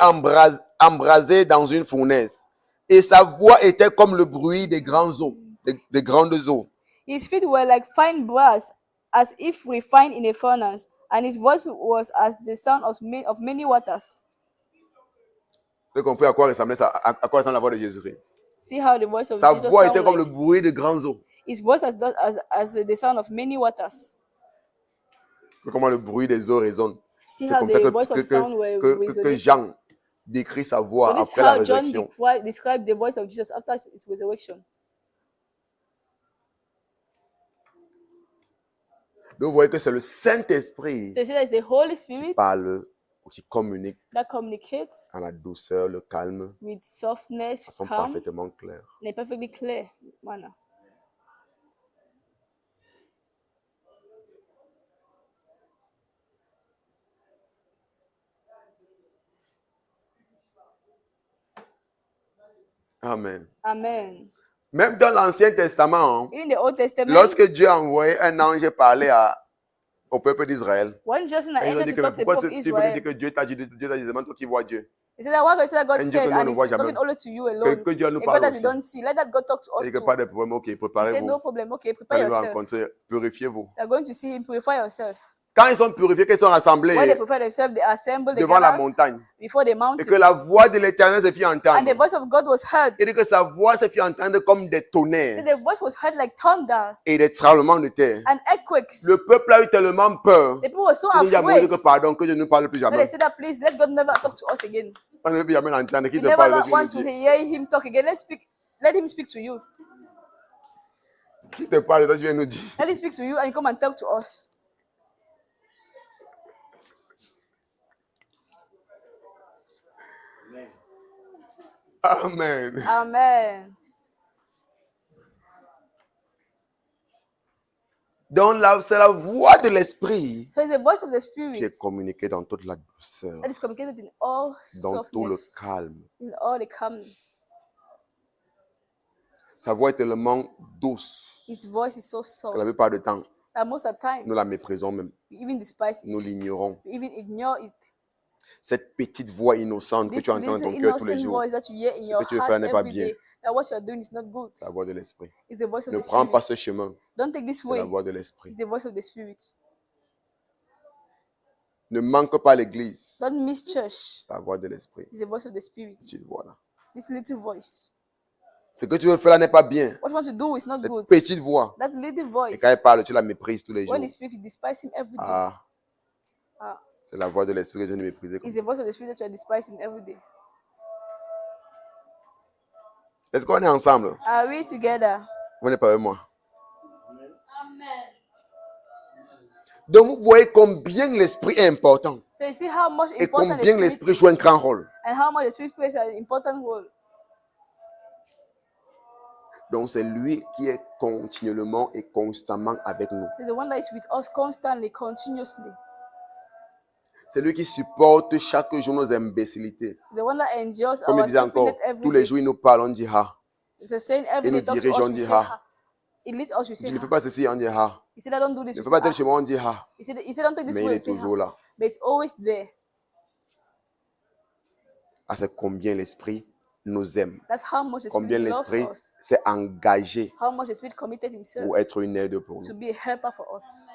embrasé dans une fournaise. Et sa voix était comme le bruit des grandes eaux, des grandes eaux. His feet were like fine brass, as if refined in a furnace, and his voice was as the sound of many waters. Vous avez compris à quoi ressemblait ça, à quoi ressemble la voix de Jésus-Christ? See how the voice of Sa Jesus voix était sound comme le like? bruit de grandes eaux. His voice as the sound of many waters. Comment le bruit des eaux résonne. See C'est how comme ça the voice of sound were que resonating. Jean décrit sa voix So this is après la how John résurrection. described the voice of Jesus after his resurrection. Donc, vous voyez que c'est le Saint-Esprit So you see that it's the Holy qui Spirit parle, ou qui communique that communicates dans la douceur, le calme, with softness, de façon calm, parfaitement claire. in a perfectly clear manner. Amen. Amen. Même dans l'Ancien Testament, Even the Old Testament, lorsque Dieu a envoyé un ange parler au peuple d'Israël, when Jesus and et ils ont angels dit to que talk to the pourquoi people of tu veux Israel, dire que Dieu t'a dit, demande toi qui vois Dieu. he said that what that God Un Dieu que said, nous, on and ne he's voit jamais. talking only to you Que, alone. que Dieu nous A God parle that you aussi. don't see, let that God talk to us Et que too. pas de problème, ok, He said préparez-vous. no problem, okay, Quand prepare nous allons yourself. rencontrer, purifiez-vous. You're going to see him, purify yourself. Quand ils sont purifiés, qu'ils sont When they rassemblés prepare themselves, they assemble, they devant la gather montagne, before the et que mountain. la voix de l'Éternel se fit And the entendre, voice of God was heard. et que sa voix se fit entendre comme des So tonnerres the voice was heard like thunder et des tremblements de terre. and earthquakes. Le peuple a eu tellement peur The people were so qu'ils ont dit à Moïse afraid que pardon, que je ne parle plus that they jamais. said that please let God never talk to us again. On ne veut plus jamais l'entendre. Qui We te never parle, want je to le dis. hear him talk again. Let him speak to you. Qui te parle, toi, tu viens nous dire. Let him speak to you and come and talk to us. Amen. Amen. Donc c'est la voix de l'Esprit So it's the voice of the qui Spirit est communiquée dans toute la douceur, that is communicated in all dans tout le softness, calme. in all the calmness. Sa voix est tellement douce His voice is so que soft la plupart du temps, that most of the time nous la méprisons même. we even despise Nous it, l'ignorons. we even ignore it. Cette petite voix innocente que This tu entends dans little ton cœur tous les innocent jours, voice that you hear in ce your que tu veux faire heart n'est pas every bien. day, that what you are doing is not good. C'est la voix de l'Esprit. It's the voice of Ne the prends pas ce Spirit. chemin, Don't take this c'est la way. voix de l'Esprit. It's the voice of the Spirit. Ne manque pas l'église, Don't miss church. la voix de l'Esprit. It's the voice of the Spirit. Petite voix là. This little voice. Ce que tu veux faire là n'est pas bien. What you want to do is not Cette good. petite voix. That little Et voice. quand elle parle, tu la méprises tous les jours. When he speaks, you despise him every day. Ah, Ah, c'est la voix de l'Esprit que je ne méprisais it's pas. the voice of the Spirit that you are despising every day. Est-ce qu'on est ensemble? Are we together? Vous n'êtes pas avec moi. Donc vous voyez combien l'Esprit est important So you see how much et important the combien Spirit l'Esprit is joue un grand rôle. and how much the Spirit plays an important role. Donc c'est lui qui est continuellement et constamment avec nous. He's the one that is with us constantly, continuously. C'est lui qui supporte chaque jour nos imbécilités. The one that endures Comme il our disait encore, stupidness every tous les day. jours il nous parle, on dit ah. It's the saying every Et nous day. Talk to dirige, us, on we dit say ah. ha. It leads us, we say Tu ne fais ha. pas ceci, on dit ah. He said, I don't do this, Ne we fais say pas tel ha. chemin, on dit ah. He said, don't take this Mais il way, we est say toujours ha. là. But it's always there. Ah, c'est combien l'Esprit nous aime. That's how much the Combien Spirit loves l'Esprit us. s'est engagé How much the Spirit committed himself pour être une aide pour to nous. be a helper for us.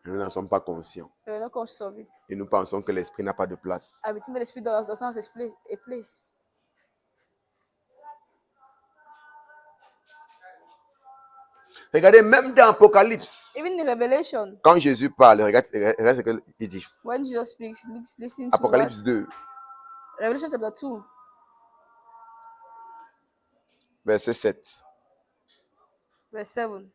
Nous n'en sommes pas conscients. We're not conscious of it. Et nous pensons que l'Esprit n'a pas de place. I would think that the Spirit does not have a place. Regardez, même dans Apocalypse, Even in Revelation, quand Jésus parle, regarde ce qu'il dit. when Jesus speaks, listen to what, Apocalypse 2, Revelation chapter 2, verset 7. verse 7.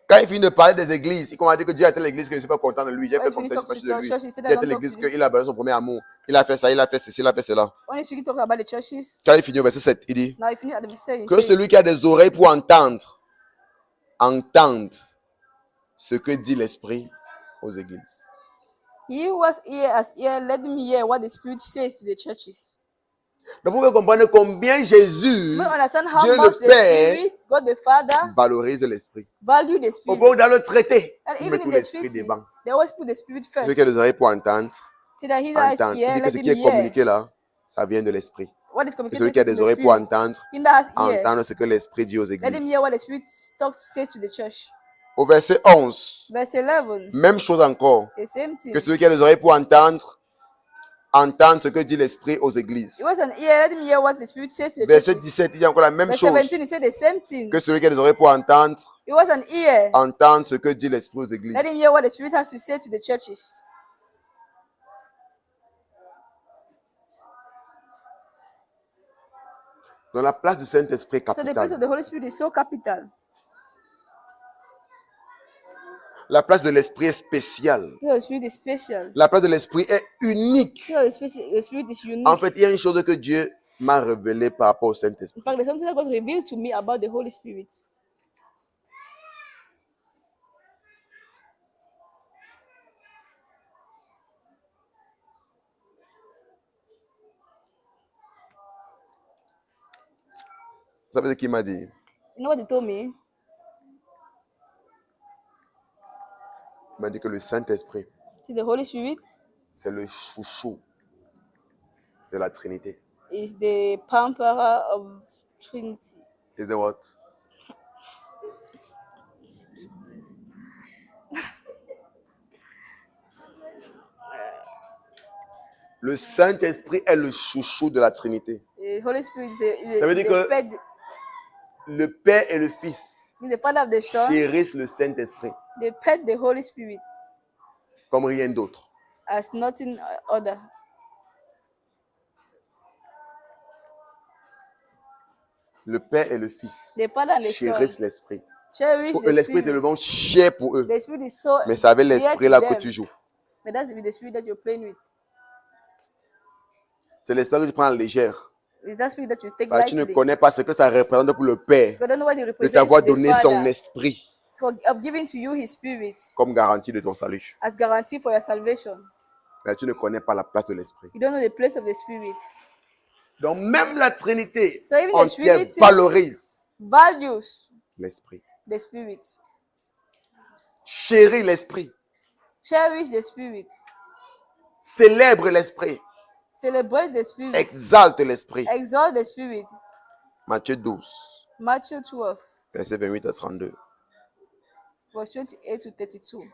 Quand il finit de parler des églises, il commence à dire que Dieu a été l'église, que je ne suis pas content de lui. J'ai When fait he comme finished ça, je talking suis to pas the sûr de lui. church, he said Dieu a that été don't talk l'église to you. qu'il a abandonné son premier amour. Il a fait ça, il a fait ceci, il a fait cela. When he finished talking about the churches, Quand il finit au verset 7, il dit now he finished at the verse, he que said, celui qui a des oreilles pour entendre, entende ce que dit l'Esprit aux églises. he who has ear as ear, let him hear what the Spirit says to the churches. Donc vous pouvez comprendre combien Jésus, You may understand how Dieu much le the Père, Spirit, God the Father, valorise l'Esprit. value the Au Spirit. point où dans le traité, And il even met in tout the l'Esprit treaty, devant. they always put the Spirit Celui qui a first. des oreilles pour entendre, See that he that has entendre. Il ear, dit que let ce him qui est hear communiqué là, ça vient de l'Esprit. what is Et celui communicated qui a from des the oreilles pour Spirit. entendre, Him that has ear, entendre ce que l'Esprit dit aux let him églises. hear what the Spirit says to the church. Au verset 11, Verse 11, même chose encore. the same thing. Que celui qui a des oreilles pour entendre, entendre ce que dit l'Esprit aux églises. It was an ear, let him hear what the Spirit says to the Verset churches. 17, il dit encore la même Verse chose. 17, he said the same thing. Que celui qui a des oreilles pour entendre, It was an ear, entendre ce que dit l'Esprit aux églises. let him hear what the Spirit has to say to the churches. Dans la place du Saint-Esprit So the place of capitale, the Holy Spirit is so capital. la place de l'Esprit est spéciale. The Holy Spirit is special. La place de l'Esprit est unique. The Spirit is unique. En fait, il y a une chose que Dieu m'a révélée par rapport au In Saint-Esprit. fact, there's something that God revealed to me about the Holy Spirit. Vous savez ce qu'il m'a dit? You know what he told me? Il m'a dit que le Saint-Esprit, See, the Holy Spirit c'est le chouchou de la Trinité. is the pamperer of Trinity. Is that what? Le Saint-Esprit est le chouchou de la Trinité. The Holy Spirit is Ça veut the, dire que pet, le Père et le Fils is the Father of the Son. chérissent le Saint-Esprit They pet the Holy Spirit comme rien d'autre. as nothing other. Le Père et le Fils The Father and the chérissent Son l'Esprit. cherish Pour the eux, l'Esprit est Spirit. tellement cher pour eux. The Spirit is so Mais c'est avec dear l'Esprit to là que them. tu joues. But that's with the Spirit that you're playing with. C'est l'Esprit que tu prends à la légère. It's that Spirit that you take Parce que tu ne lightly. connais pas ce que ça représente pour le Père You don't know what it de represents t'avoir to the donné son Father esprit of giving to you His Spirit comme garantie de ton salut. as guarantee for your salvation. Mais tu ne connais pas la place de l'Esprit. You don't know the place of the Spirit. Donc même la Trinité So even the entière Trinity valorise values l'Esprit. the Spirit. Chérit l'Esprit. Cherish the Spirit. Célèbre l'Esprit. Celebrate the Spirit. Exalte l'Esprit. Exalt the Spirit. Matthieu 12, Matthew 12, versets 28 à 32. verse 28 to 32.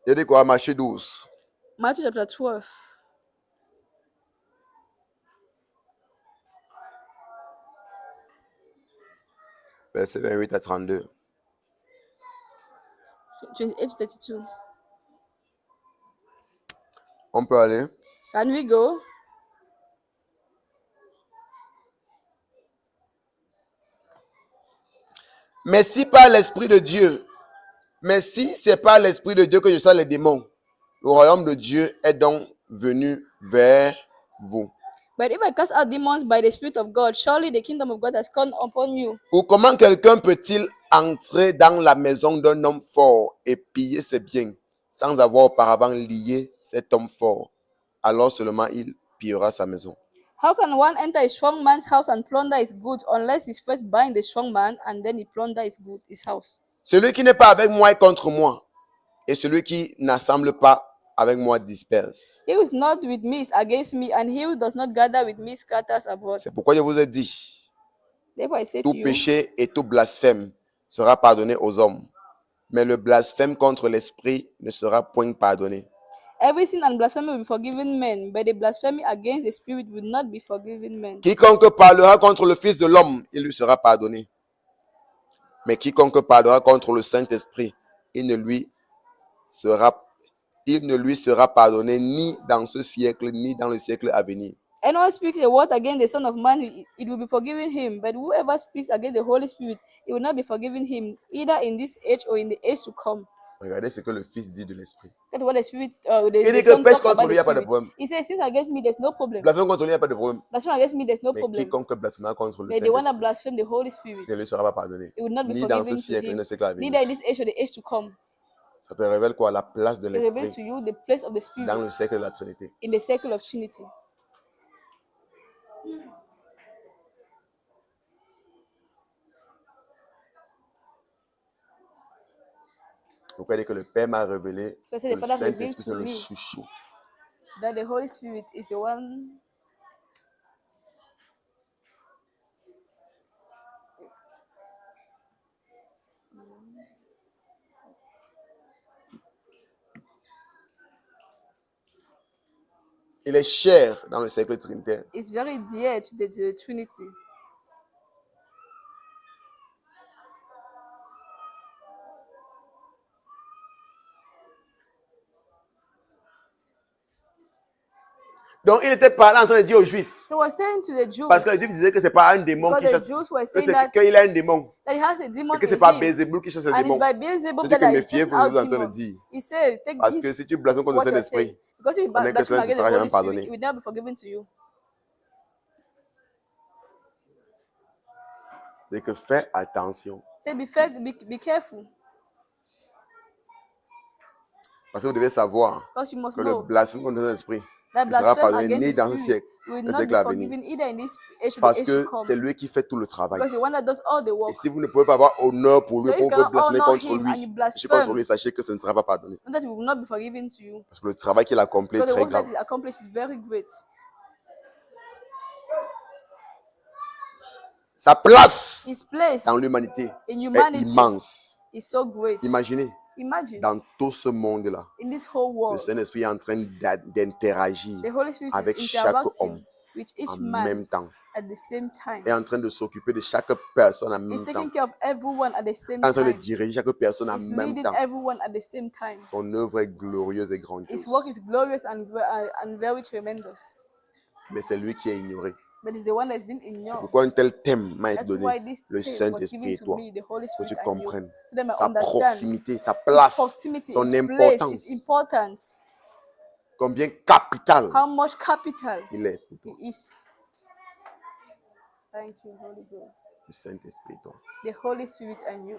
Il a dit quoi? Matthieu 12. Matthew chapter 12, Versets 28 à 32. 28 to 32. On peut aller. Can we go? Mais si par l'Esprit de Dieu, mais si c'est par l'Esprit de Dieu que je sors les démons, le royaume de Dieu est donc venu vers vous. But if I cast out demons by the Spirit of God, surely the kingdom of God has come upon you. Ou comment quelqu'un peut-il entrer dans la maison d'un homme fort et piller ses biens sans avoir auparavant lié cet homme fort? Alors seulement il pillera sa maison. How can one enter a strong man's house and plunder his goods unless he's first bind the strong man and then he plunder his house? Celui qui n'est pas avec moi est contre moi. Et celui qui n'assemble pas avec moi disperse. He who is not with me is against me, and he who does not gather with me scatters abroad. C'est pourquoi je vous ai dit, Therefore I say tout to you, péché et tout blasphème sera pardonné aux hommes. Mais le blasphème contre l'esprit ne sera point pardonné. every sin and blasphemy will be forgiven men, but the blasphemy against the Spirit will not be forgiven men. Quiconque parlera contre le Fils de l'homme, il lui sera pardonné. Mais quiconque parlera contre le Saint-Esprit, il ne lui sera pardonné ni dans ce siècle, ni dans le siècle à venir. Anyone speaks a word against the Son of Man, it will be forgiven him. But whoever speaks against the Holy Spirit, it will not be forgiven him, either in this age or in the age to come. Regardez ce que le Fils dit de l'Esprit. That's what the Spirit, Il the dit que Son pêche talks contre about lui, il the n'y a pas de Spirit. problème. He says, sins against me, there's no problem. Blasphème contre lui, il n'y a pas de problème. Blasphemy against me, there's no Mais problem. quiconque blasphèmera contre le But the one that Saint-Esprit, blaspheme the Holy Spirit, il ne lui sera pas pardonné. it will not be Ni dans ce forgiven to siècle, ni dans him, le siècle à venir. neither in this age or the age to come. Ça te révèle quoi? La place de It reveals l'Esprit to you the place of the dans le Spirit siècle de la Trinité. in the circle of Trinity. Pourquoi il dit que le Père m'a révélé So I say que the le Father revealed Saint-Esprit to c'est le me chouchou. that the Holy Spirit is the one. Il est cher dans le cercle trinitaire. Is very dear to the Trinity. Donc il était parlant en train de dire aux Juifs. He was saying to the Jews, Parce que les Juifs disaient que c'est pas un démon because qui the chasse. Jews were Que saying c'est that qu'il a un démon. he has a demon Et que in c'est pas him, Bézéboul qui chasse les and it's démons. by Beelzebub C'est-à-dire that que is just méfiez-vous, out vous êtes en train de demons. dire. He said, take Parce heed que si tu blasphèmes to contre what le you are saying. Saint-Esprit, Because if you on est que blaspheme cela ne against the sera jamais Holy Spirit, pardonné. it will never be forgiven to you. c'est que fais attention. Say, be careful, Parce que vous devez savoir because you must que le know blasphème contre le Saint-Esprit that ne sera blasphemy pardonné against ni the dans ce Spirit siècle, will le not siècle be à venir. forgiven either in this age or the Parce age to que come. c'est lui qui fait tout le travail. Because the one that does all the Et work. si vous ne pouvez pas avoir honneur pour lui, So if pour you vous cannot blasphémer honor contre him lui, and you sachez contre blaspheme, lui, sachez que ça ne sera pas pardonné. that it will not be forgiven to you. Parce que le travail qu'il a accompli est Because the très work that grave. is accomplished is very great. Sa place His place dans l'humanité in est humanity immense. is so great. Imaginez, Imagine, dans tout ce monde-là, in this whole le world, Saint-Esprit est en train d'interagir the Holy Spirit avec is chaque homme interacting with each en man même temps. at the same time. Est en train de s'occuper de chaque personne en He's même temps. taking care of everyone at the same Est en train de time. diriger chaque personne en He's même leading temps. everyone at the same time. Son œuvre est glorieuse et grandiose. His work is glorious and very tremendous. Mais c'est lui qui est ignoré. But it's the one that's been C'est ignored. pourquoi un tel thème m'a été That's donné. why this Le thing was Saint-Esprit given et to toi. me, the Holy Que Spirit tu and you. comprennes So that I sa understand proximité, sa his place, proximity, son his place, importance. his importance, Combien capital how much capital il est pour he toi. is. Thank you, Holy Ghost. Le Saint-Esprit et toi. The Holy Spirit and you.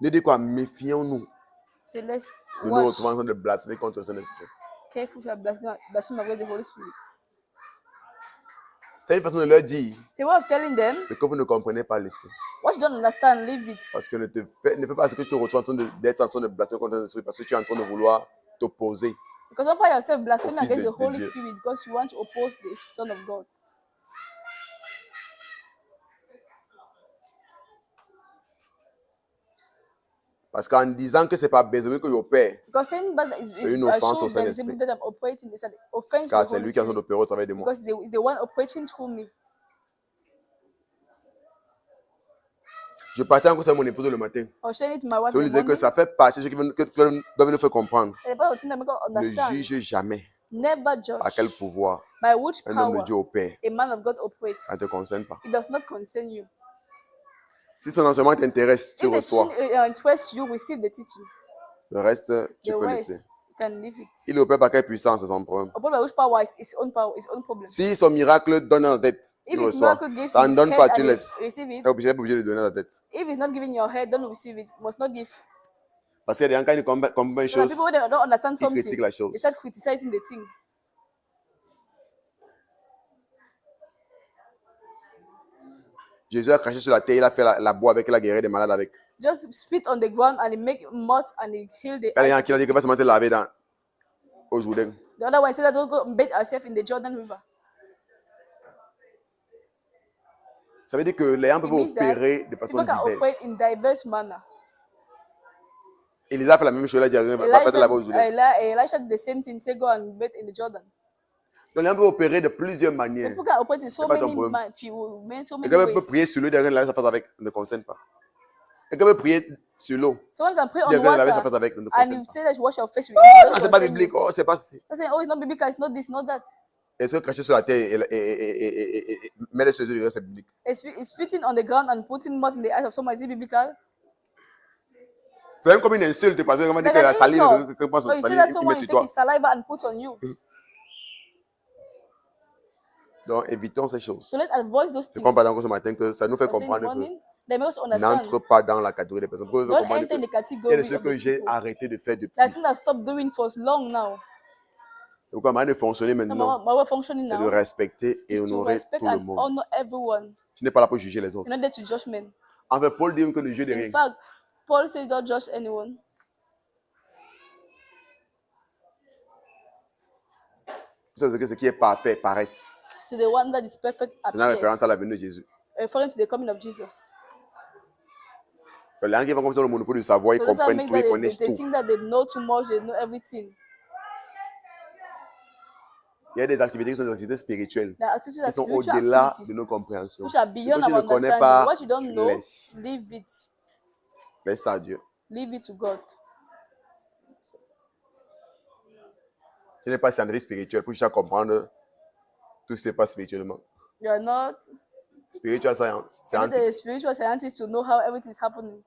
Ne dis quoi? Méfions-nous So let's de nous watch retrouver en train de blasphémer contre le Saint-Esprit. careful if you are blaspheming against the Holy Spirit. C'est une façon de leur dire C'est way of telling them, ce que vous ne comprenez pas, laissez. what you don't understand, leave it. Parce que ne fais pas ce que tu te retrouves en train d'être en train de blasphémer contre le Saint-Esprit parce que tu es en train de vouloir t'opposer. Because don't find yourself blaspheming Fils against de the Holy Dieu. Spirit because you want to oppose the Son of God. Parce qu'en disant que ce n'est pas Bézébuth que j'opère, Because saying that c'est une offense au showing that is Saint-Esprit. that I'm operating is an offense to car the c'est Holy lui qui est en train Spirit. d'opérer au travers de moi. Because it's the one operating through me. Je partais en conseil à mon épouse le matin. I was sharing it to my wife Je lui in the disais que morning. ça fait partie de ce que doivent nous faire comprendre. And the part of thing that make us Ne understand, juge jamais never par quel judge pouvoir by which un homme de power Dieu opère. a man of God Ça operates. ne te concerne pas. It does not concern you. Si son enseignement t'intéresse, tu If the reçois. teaching interests you, receive the teaching. Le reste, tu The peux rest, laisser. you can leave it. Il opère par quelle puissance, c'est son problème. Upon by which power is his own power, his own problem. Si son miracle donne à la tête, tu If his reçois. miracle gives Ça you ne his donne head pas, tu and laisses. receive it. Tu n'es pas obligé de donner à la tête. If it's not giving your head, don't receive it. You must not give. Parce qu'il y a des gens, quand ils comprennent une There are chose, people that don't understand ils critiquent something, la chose. they start criticizing the thing. Jésus a craché sur la terre, il a fait la boue avec, il a guéri des malades avec. Just spit on the ground and he make moths and he heal the Il y a des eyes gens of qui ont the dit que sick. va se mettre laver au Jourdain. The other one said that don't go and bathe ourselves in the Jordan River. Ça veut dire que les gens It peuvent means that opérer de façon people can operate in diverse. diverse manner. Élisée a fait la même chose, il a dit va te laver au Jourdain. Elisha did the same thing, say go and bathe in the Jordan. Donc les gens peuvent opérer de plusieurs manières. People can operate in so C'est pas ton many problème. so Et many quelqu'un peut ways. prier sur l'eau, derrière laver sa face avec, ne concerne pas. Et quelqu'un peut prier sur l'eau, Someone can pray on derrière laver sa face water avec, ne and concerne you pas. say that you wash your face with Ah, it. non, c'est pas biblique, oh, c'est pas ceci. They're saying, oh, it's not biblical, it's not this, not that. Est-ce que cracher sur la terre et mettre sur les yeux, c'est biblique? It's spitting on the ground and putting mud in the eyes of someone. Is it biblical? C'est même comme une insulte parce que comment dire Like que la an salive, insult. quelqu'un pense So au you say salive, that il met someone sur you toi. take his saliva and put on you. Donc évitons ces choses. So let's avoid those C'est things. comme par exemple ce matin que ça nous fait I say in the comprendre que morning, they make us understand. n'entre pas dans la catégorie des personnes. Pour nous faire Don't comprendre enter in the que il y a category des choses of que the j'ai people. arrêté de faire depuis. That thing I've stopped doing for long now. C'est pourquoi ma manière de fonctionner So maintenant, my way of functioning c'est de now respecter et is to honorer respect tout le and monde. honor everyone. Tu n'es pas là pour juger les autres. You're not there to judge men. En fait, Paul dit que ne juge de In rien. fact, Paul says don't judge anyone. C'est ce qui est parfait, paresse. To the one that is perfect C'est une référence à la appears. venue de Jésus. Referring to the coming of Jesus. Les gens qui vont comme ça le monopole du savoir, ils So does that comprennent mean tout, that ils connaissent they tout. think that they know too much, they know everything? Il y a des activités qui sont des activités spirituelles, The activities qui are sont spiritual au-delà de activities, nos compréhensions. which are Ce beyond que tu our ne connais understanding. pas, What you don't tu know, laisses. leave it. Laisse ça à Dieu. Leave it to God. Tu n'es pas scientifique spirituel pour juste comprendre tout ce qui se passe spirituellement. You are not Spiritual science, you're not a scientist. spiritual scientist to know how everything is happening.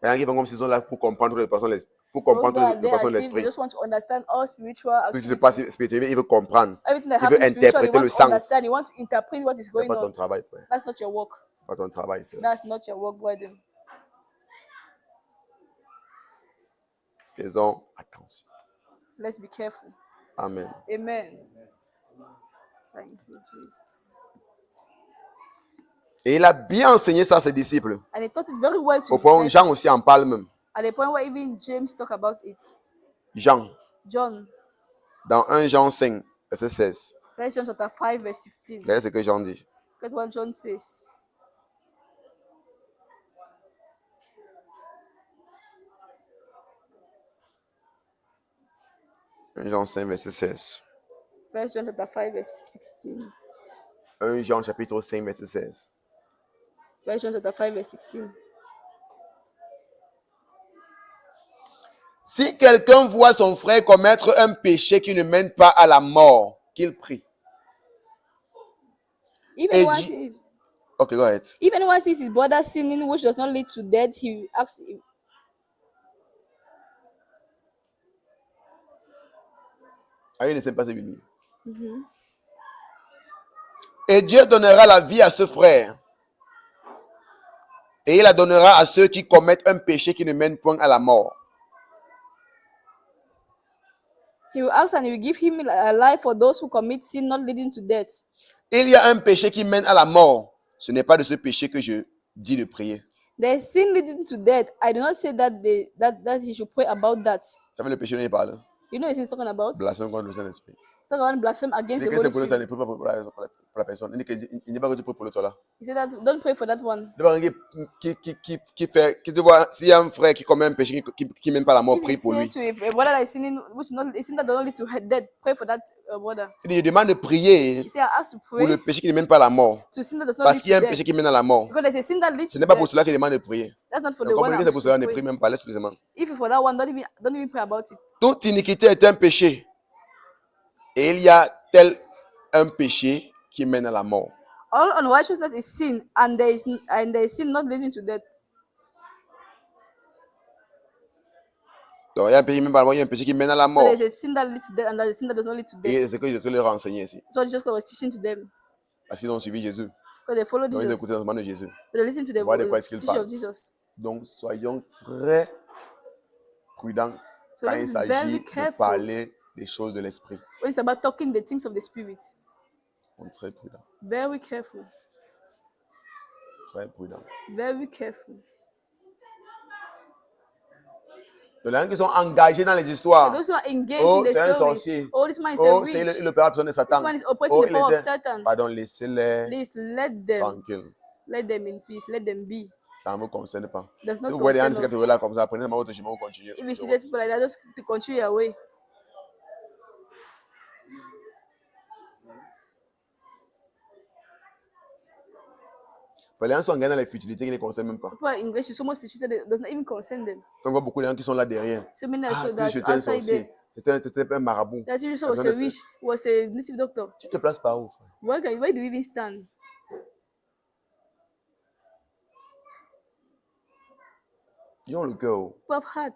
Les gens qui vont comme s'ils sont là pour comprendre toutes les personnes, pour Those comprendre that are toutes les there personnes de as if they l'esprit. just want to understand all spiritual Tout ce qui se passe activities. spirituellement, ils veulent comprendre. Everything that Il veut happens spiritually, you interpréter want le to sens. understand, you want to interpret what is Ce n'est going pas ton on. travail, frère. That's not your work. Pas ton travail, sœur. That's not your work, brethren. Faisons attention. Let's be careful. Amen. Amen. Thank you, Jesus. Et il a bien enseigné ça à ses disciples. And he taught it very well to Au point où his Jean aussi en parle même. at the point where even James talk about it. Jean, John, dans 1 Jean 5, verset 16. John chapter 5, verse 16. Regardez ce que Jean dit. Look at what John says. Jean 5, verset 16. 1 John chapter 5, verse 16. 1 Jean chapitre 5, verset 16. 1 John chapter 5, verse 16. Si quelqu'un voit son frère commettre un péché qui ne mène pas à la mort, qu'il prie. Even one sees, Ok, go ahead. even one sees his brother sinning which does not lead to death, he asks him. Ah, il ne sait pas ce Bible. Et Dieu donnera la vie à ce frère. Et il la donnera à ceux qui commettent un péché qui ne mène point à la mort. He will ask and he will give him a life for those who commit sin not leading to death. Il y a un péché qui mène à la mort. Ce n'est pas de ce péché que je dis de prier. There is sin leading to death. I do not say that that he should pray about that. Vous savez le péché dont il parle? You know what he's talking about? Blasphème contre le Saint-Esprit. He's talking about blaspheme Il against dit the que Holy c'est pour l'autre, il Spirit. ne prie pas pour la personne. Il dit qu'il n'est pas que tu pries pour l'autre là. He said that don't pray for that one. Il va qui fait, qui te voit, s'il y a un frère qui commet un péché qui mène pas à la mort, If prie you pour say lui. to a brother that is sinning, which is not a sin that does not lead to death, pray for that brother. Il dit, je demande de prier He said, I ask to pour pray le péché qui ne mène pas à la mort. to sin that does not Parce lead qu'il y a to un péché death. qui mène à la mort. Because there's a sin that leads Ce to n'est pas pour death. cela qu'il demande de prier. That's not for Donc, the one comprenez que that c'est pour cela, should ne pray. prie même pas, laisse seulement. If it's for that one, don't even pray about it. Toute iniquité est un péché. Et il y a tel un péché qui mène à la mort. All unrighteousness is sin, and there is sin not leading to death. Donc, il y a un péché qui mène à la mort, il y a un péché qui mène à la So mort. there's a sin that leads to death, and there's a sin that does not lead to death. Et c'est ce que je te leur enseigner ici. So Jesus was teaching to them. Parce qu'ils ont suivi Jésus. Because they followed Donc, ils Jesus. écoutaient l'enseignement de Jésus. So they listen to the Voilà de quoi est-ce qu'il teaching parle. of Jesus. Donc, soyons très prudents So quand let's il be very s'agit de careful parler des choses de l'esprit. when it's about talking the things of the spirit. Soyons très prudents, Very careful. très prudents. Very careful. Il y en a qui sont engagés dans les So histoires. those who are engaged Oh, in the c'est un stories. sorcier. Oh, this man is a Oh, c'est witch. le père de This Satan. man is operating Oh, the il power of était... Satan. Pardon, laissez-les Please let them. tranquilles. Let them in peace. Let them be. Ça ne vous concerne pas. Does Si not vous voyez des gens de concern cette us. catégorie-là comme ça, prenez votre chemin, vous continuez. If you see the people like that, just to continue your way. Les gens sont engagés dans les futilités qui ne les concernent même pas. People are English is so much future that does not even concern them. On voit beaucoup de gens qui sont là derrière. So many Ah, so que that's j'étais un outside there. sorcier. C'était un marabout. That you was T'as besoin a de witch, was a native doctor. Tu te places par où, frère? Where do you even stand? Ils ont le cœur. People have heart.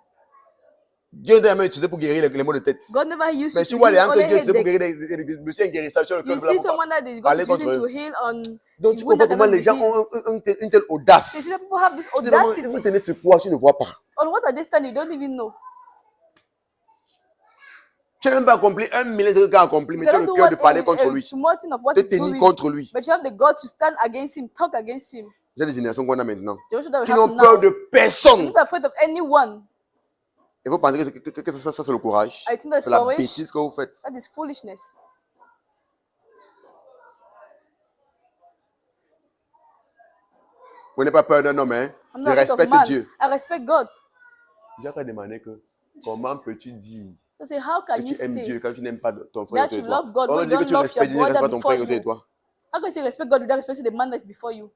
Dieu t'a jamais utilisé pour guérir les maux de tête. God never used Mais you si to vous voyez heal les gens que only Dieu utilisé pour headache. guérir monsieur un guérisseur sur le cœur You de see la someone that is God Parlez is using contre to eux. heal on Donc tu wound comprends that comment cannot les be gens healed. ont une telle audace. You see that people have this Tu te demandes, audacity. vous tenez sur quoi, tu ne vois pas. On what are they standing? You don't even know. Tu n'as même pas accompli 1 million de trucs à accomplir, mais You tu as cannot le do cœur de what parler contre a lui, small thing of what de he's tenir doing, contre lui. but you have the God to stand against him, talk against him. C'est les générations qu'on a maintenant. Generation that we Qui have n'ont peur now. de You're personne. not afraid of anyone. Et vous pensez que ça c'est le courage. I think that's C'est la courage. bêtise que vous faites. That is foolishness. Vous n'avez pas peur d'un homme, hein? I'm Je not afraid of respecte man. Dieu. I respect God. Jacques a demandé que comment peux-tu dire So say, how que can you tu aimes say Dieu quand tu n'aimes pas ton frère that autour you de toi? love God On when dit you que don't tu love your respectes Dieu quand brother pas ton before frère autour de you? toi. How can you say respect God without respecting the man that's before you?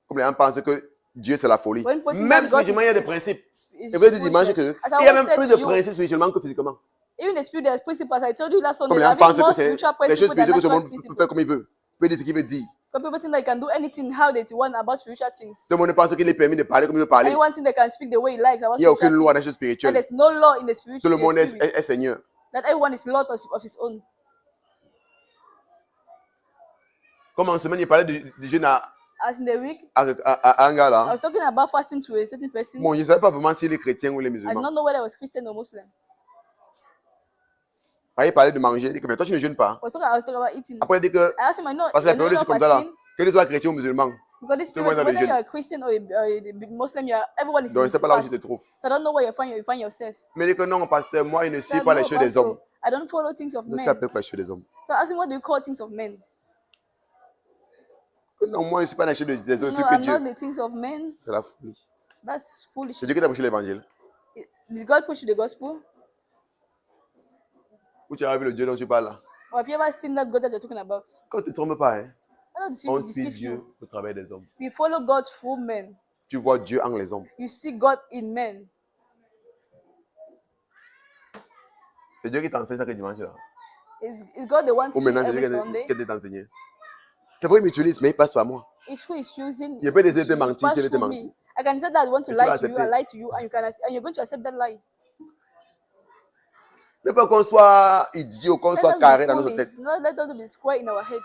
Comme les gens pensent que Dieu c'est la folie. When putting Même down God spirituellement, il y a des is principes. is Je veux dire dimanche foolishness. que As I il y a once même said plus to de you, principes spirituellement que physiquement. even the spirit there's principles. I told you last Sunday, Comme les gens having pensent more que c'est spiritual les choses principles than spirituelles que ce natural monde peut principles. faire comme il veut. Il peut dire ce qu'il veut dire. But people think they can do anything how they want about spiritual things. Tout le monde pense qu'il est permis de parler comme il veut parler. Anyone think they can speak the way he likes about Il n'y a aucune spiritual loi dans les things. choses And spirituelles. there's no law in the spirit. Tout le in the monde spirit. est Seigneur. That everyone is Lord of his own. Comme en semaine, il parlait du jeûne As in the week, à un gars I là. was talking about fasting to a certain person. Bon, je ne savais pas vraiment s'il est chrétien ou les I did musulmans. not know whether I was Christian or Muslim. Il parlait de manger. Il dit que mais toi tu ne jeûnes pas. I was talking about eating. Après il dit que I asked him, I know, parce que la I know période you're c'est comme ça là. fasting. Que tu sois chrétien ou musulman. Because this Tout le monde period, est dans le whether jeûne. you're a Christian or a Muslim, everyone is Donc je ne in sais pas là où tu te fast. trouves. So I don't know where you find yourself. Mais il dit que non, pasteur, moi je ne So suis pas les choses des hommes. I don't follow things of Donc tu men. appelles quoi les choses des hommes? So I asked him, what do you call things of men? Non, moi je ne suis pas dans les choses des hommes, No, je suis que I'm Dieu. not the things of men. C'est la folie. That's C'est foolish. Dieu qui t'a prêché l'évangile. Did God push you the gospel? Où tu as vu le Dieu dont tu parles là. Or have you ever seen that God that you're talking about? Quand tu ne te trompes pas, hein, I don't on deceive suit Dieu you. au travers des hommes. We follow God through men. Tu vois Dieu en les hommes. You see God in men. C'est Dieu qui t'enseigne chaque dimanche là. Is God the one Ou teaching maintenant, c'est every Dieu Sunday? qui t'enseigne. C'est vrai, il m'utilise, mais il passe par moi. Each one is using. Il peut décider de you mentir, pass s'il est through menti. me. I can say that I want to Et tu vas lie to you, I accepter. lie to you, and you're going to accept that lie. Ne pas qu'on soit idiot, qu'on soit carré dans notre tête. Let us be square in our head.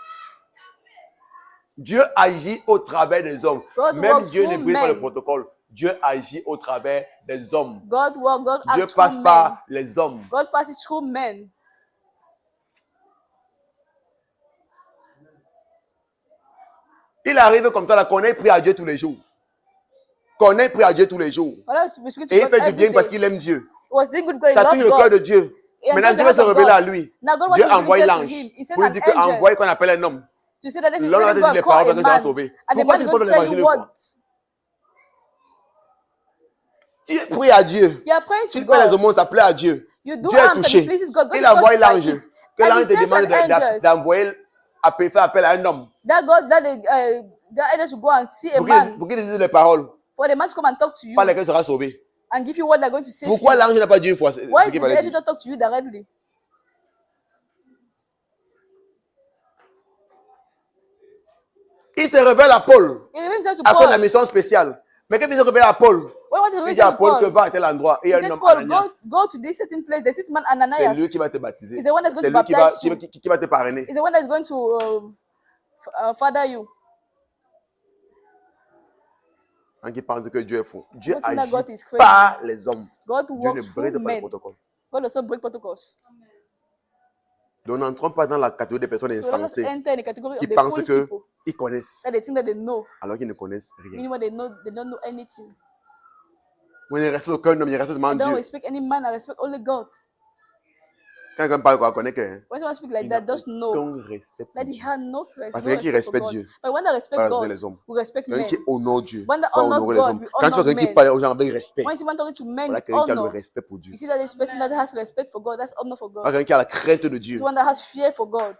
Dieu agit au travers des hommes. God Même works Dieu ne through brise pas le men. protocole. Dieu agit au travers des hommes. God Dieu acts passe through men. par les hommes. God passes through men. Il arrive comme ça, là, qu'on ait pris à Dieu tous les jours. Qu'on ait pris à Dieu tous les jours. But us to speak to Et il God fait du every bien parce day. qu'il aime Dieu. He was doing good because he Ça touche loved le cœur God. de Dieu. It Maintenant, enjoys Dieu the va se heart of révéler à God. lui. Now God wants Dieu to reveal envoie himself to l'ange him. He sent pour lui an dire que angel envoie qu'on appelle un homme. to say that they should L'homme va let dire God les call paroles a que tu vas man. sauver. And the Pourquoi man tu is peux going to pas tell you l'évangile what? Tu pries à Dieu. You are praying Tu to fais les God. aumônes, tu appelles à Dieu. You do Dieu est alms and it touché. pleases God. God Il is envoie touched by l'ange. it. Que And l'ange he te sent demande an angel. d'envoyer, faire appel à un homme. That God, that the angel should go and see a man Pour qu'il te dise les paroles for the man to come and talk to you par lesquelles sera sauvé. and give you what they're going to say. Pourquoi l'ange n'a pas dit une fois ce Why qu'il did the fallait angel dire? not talk to you directly? Il se révèle à Paul He revealed himself to à cause de la Paul. mission spéciale. Mais quand il se révèle à Paul, When what did he il reveal dit à himself to Paul que Paul? va à tel endroit. Et il y He a un said, homme, Paul, Ananias. go to this certain place. There's this man C'est Ananias. lui qui va te baptiser. He's the one that's going C'est to lui qui va, baptize you. qui va te parrainer. He's the one that's going to father you. Quand ils pensent que Dieu est faux, Dieu People think that God is agit crazy. par les hommes. God Dieu ne works brise through pas le men. protocole. God does not break protocols. Donc n'entrons pas dans la catégorie des personnes So let us insensées enter in the category qui of the pensent foolish qu'ils people connaissent that they think that they know. alors qu'ils ne connaissent rien. Meanwhile, they don't know anything. Moi, je ne respecte aucun homme, je respecte I seulement don't Dieu. respect any man, I respect only God. Quand quelqu'un parle, on connaît que When someone speaks like il n'a that, just know aucun respect pour that he Dieu. had no respect, Parce no que qui respect for respecte God. Dieu, But when they respect pas God, les hommes. we respect Quelqu'un men. qui honore Dieu, When they va honors honorer les God, hommes. we Quand tu vois honor quelqu'un qui men. parle aux gens avec respect, When someone talking to men voilà with quelqu'un qui a le honor, respect pour Dieu. you see that this person that has respect for God, that's honor for Voilà God. quelqu'un qui a la crainte de Dieu. It's one that has fear for God.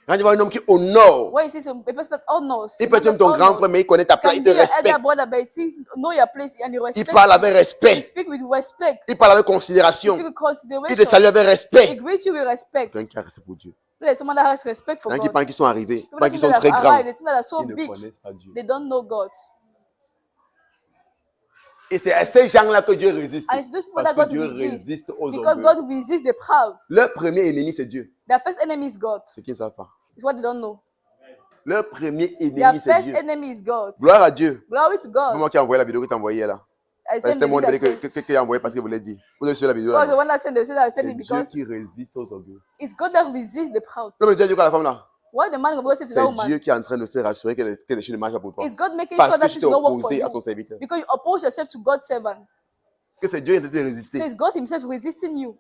Quand tu vois un homme qui honore, When you see a person that honors, il peut être ton grand frère, mais il connaît ta place, can il be te your elder respecte. brother, but know your place and you Il respect. parle avec You respect. speak with respect. Il parle avec You considération. speak with Il te consideration. salue avec He respect. greets you with respect. Quelqu'un qui a respect pour Dieu. There's someone that has respect for Quelqu'un qui God. pense qu'ils sont arrivés, People pas that qu'ils think sont that très have grands. arrived, they think that are so Ils ne big, connaissent pas Dieu. they don't know God. Et c'est à ces gens-là que Dieu résiste. And it's those people Parce that que God Dieu resists. résiste aux Because orgueilleux. God resists the proud. Leur premier ennemi, c'est Dieu. Their first enemy is God. Ce qu'ils ne savent pas. It's what they don't know. Leur premier Their ennemi, c'est first Dieu. enemy is God. Gloire à Dieu. Glory to C'est God. moi qui ai envoyé la vidéo que tu as envoyée là. I C'était sent the moi video. qui ai envoyé parce que vous l'avez dit. Vous avez su la vidéo God was là. the one that sent it. I sent C'est it Dieu because qui résiste aux orgueilleux. it's God that resists the proud. Comme le Dieu a dit à la femme là. What the man of God said to that C'est woman Dieu qui est en train de se rassurer que les choses ne marchent pas pour toi. is God making Parce sure que that tu it t'es should not work for opposé à son you serviteur. because you oppose yourself to God's servant. Que c'est Dieu qui est en train de résister. So it's God Himself resisting you.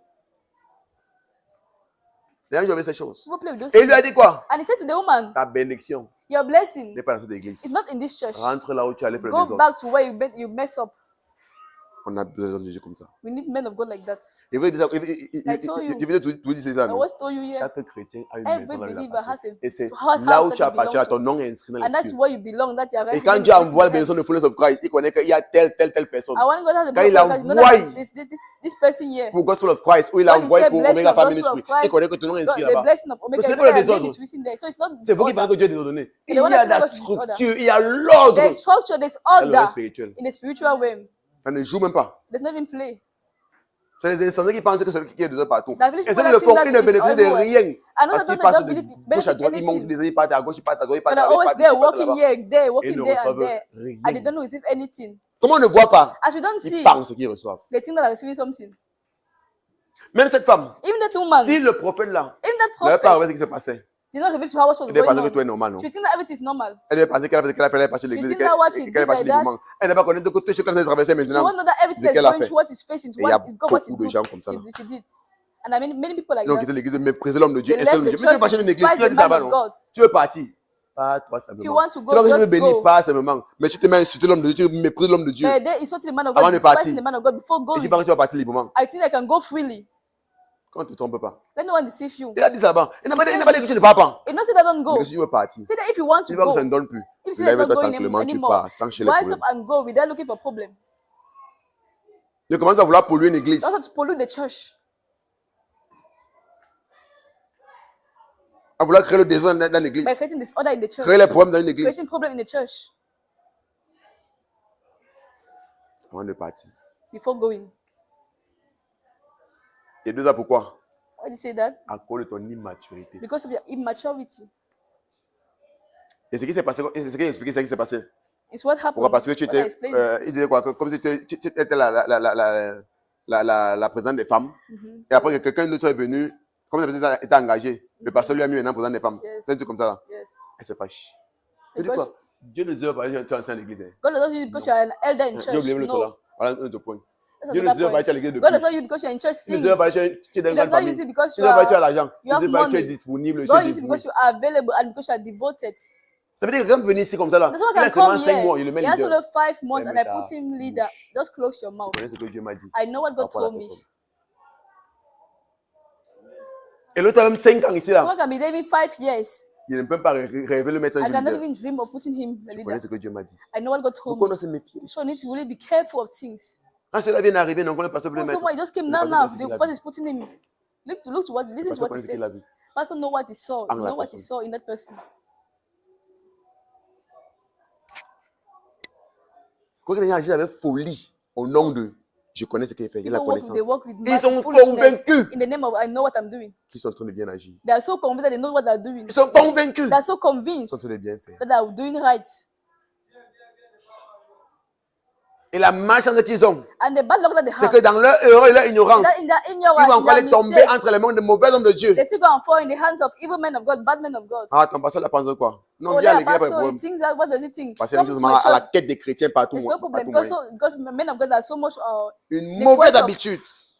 D'ailleurs, j'avais ces choses. People play with those Et il lui a dit things. quoi? And He said to the woman, Ta bénédiction "Your blessing n'est pas dans cette église. is not in this church. Rentre là où tu allais faire le Go désordre. back to where you mess up." On a besoin de Dieu comme ça. We need men of God like that. Et vous dites, I told you. je vais tout dire ça. I non? always told you here. Chaque chrétien a une Every maison là où il believer has appartient. a Et c'est house là où that tu he appartiens, belongs ton to. nom est inscrit dans And les that's cieux. where you belong. That your Et right quand name Dieu is written envoie la in heaven. bénédiction de Fullness of Christ, il connaît qu'il y a telle personne. I want God has a Quand il book because you know envoie that this person here. pour Gospel of Christ, ou il a When he envoyé said pour blessing Omega of Family Gospel of Ministry, Christ, il connaît que ton nom est inscrit The là-bas. blessing of Omega, Mais c'est you pas know le that your name désordre. is written there. So it's not C'est vous qui pensez disorder. que Dieu est désordonné. Il the one y a that la tells us it's disorder. structure, il y a l'ordre There's structure, there's dans le règne order spirituel. in the spiritual realm. Ça ne joue même pas. There's not even play. C'est les insensés qui pensent que c'est lui qui est désordre partout. That village Et people ceux qui that le think font, that ils ne is bénéficient de everywhere. rien. I know Parce that qu'ils they passent don't de believe gauche à benefit droite, ils montent anything. des ils partent à gauche, ils partent à droite, ils But partent they're à droite, always ils there, partent walking là-bas. here, there, Et ils walking ne there and reçoivent there. And they rien. don't receive anything. Comment on ne voit pas? As we don't Ils see, pensent qu'ils reçoivent. they think that they're receiving something. Même cette femme, Even that woman, si le prophète là, even that n'avait pas prophet, révélé ce qui se passait, did not reveal to her what was elle devait going penser que tout est on. normal, non? She think that everything is normal. Elle devait penser qu'elle fallait passer She l'église, think that what she qu'elle did passait like that. librement. Elle n'a pas connu que tout ce qu'elle a traversé She maintenant. won't know that everything C'est that's qu'elle a going fait. through what is facing is Et il y a what is God what beaucoup de is gens good. comme ça, là. She did. And I mean many people like Ils ont that. quitté l'église, de mépriser l'homme de Dieu. They Et c'est left l'homme de the Dieu. Mais tu veux church pas changer to une église, despise tu veux the dire ça man va, of non? God. Tu veux partir. Pas toi If you simplement. want to Tu go, vas que je veux just bénir, go. pas simplement. Mais tu te mets à insulter l'homme de Dieu, tu méprises l'homme de Dieu. But they insulting the man of Avant God, de partir. despising the man of God before Et going. tu penses que tu vas partir librement. I think I can go freely. Quand tu ne te trompes pas. Let no one deceive you. Il a dit ça là-bas. Il n'a pas dit que tu ne pars pas. It not say that don't go. Mais si tu veux partir, Say that if you want to tu vois que go, ça ne donne plus. if you say it's not Lève-toi going tranquillement, tu anymore, pars sans chercher les rise up problèmes. and go without looking for problem. Ne commence pas à vouloir polluer une église. Don't have to pollute the church. À vouloir créer le désordre dans l'église. By creating disorder in the church. Créer les problèmes dans une église. Creating problem in the church Avant de partir. before going. Et deux ça pourquoi? Why do you say that? À cause de ton immaturité. Because of your immaturity. Et ce qui s'est passé, et ce qui expliqué, ce qui s'est passé. It's what happened. Pourquoi? Parce que tu What I étais, explained. il disait quoi? Comme si tu étais la présidente des femmes. Mhm. Et après que quelqu'un d'autre est venu, comme la personne était engagée, le pasteur lui a mis maintenant président des femmes. Yes. C'est un truc comme ça là. Yes. Elle se fâche. Je dis Because quoi? Dieu ne dit pas, tu es ancien d'église. God does not use you because you are an elder in J'ai church. oublié le truc No. là. Voilà un autre point. That's Dieu ne another dit pas, point. tu es à l'église God does depuis. not use you because you are in church Dieu ne since. dit pas, tu es dans He une does grande not famille. use you because Dieu you ne dit pas, tu as are, l'argent. you Dieu have ne dit pas, tu es money. disponible. God Tu es uses you dévoué. because you are available and because you are devoted. Ça veut dire que quelqu'un venir ici comme ça là. That's why I Il a can seulement come 5 mois, il here. le met He has leader. only 5 months and I Ferme put ta him leader. Just close your mouth. Tu connais ce que Dieu m'a dit. I know what God Par rapport à la told me. personne. Et l'autre a même 5 ans ici là. Someone can be there even 5 years. Il ne peut pas rêver le médecin I cannot leader. even dream of putting him the Tu leader. connais ce que Dieu m'a dit. I know what God Pourquoi told on me. doit se méfier? So I need to really be careful of things. Quand cela vient d'arriver, donc on est pasteur pour le Oh, mettre. someone just came Le now, pasteur now. connaît ce The qu'il a pastor vu. is putting him. Look to what, Le listen to pasteur what he connaît ce said. qu'il a vu. Pastor know what he saw. Parle à la Know what he personne. saw in that person. Quand quelqu'un agit avec folie au nom de je connais ce qu'il fait, j'ai la People connaissance. they walk with Ils sont foolishness convaincus in the name of I know what I'm doing. qu'ils sont en train de bien agir. They are so convinced that they know what they're doing. Ils sont convaincus They are so qu'ils sont en convinced train de bien faire. that they are doing right. Et la malchance qu'ils ont, And the bad luck that they c'est have, que dans leur erreur et leur ignorance, that in their ils ignorance, vont in encore their les tomber mistake, entre les mains de mauvais hommes de Dieu. they still go and fall in the hands of evil men of God, bad men of God. Ah, ton pasteur, il a pensé quoi? Non, Oh, viens à their l'église, pas de pastor, he problème. thinks that, what does he think? Parce qu'il y a Come une to chose my à la church, tête des chrétiens partout. there's no problem. Partout, Because men of God are so much une the mauvaise cause habitude.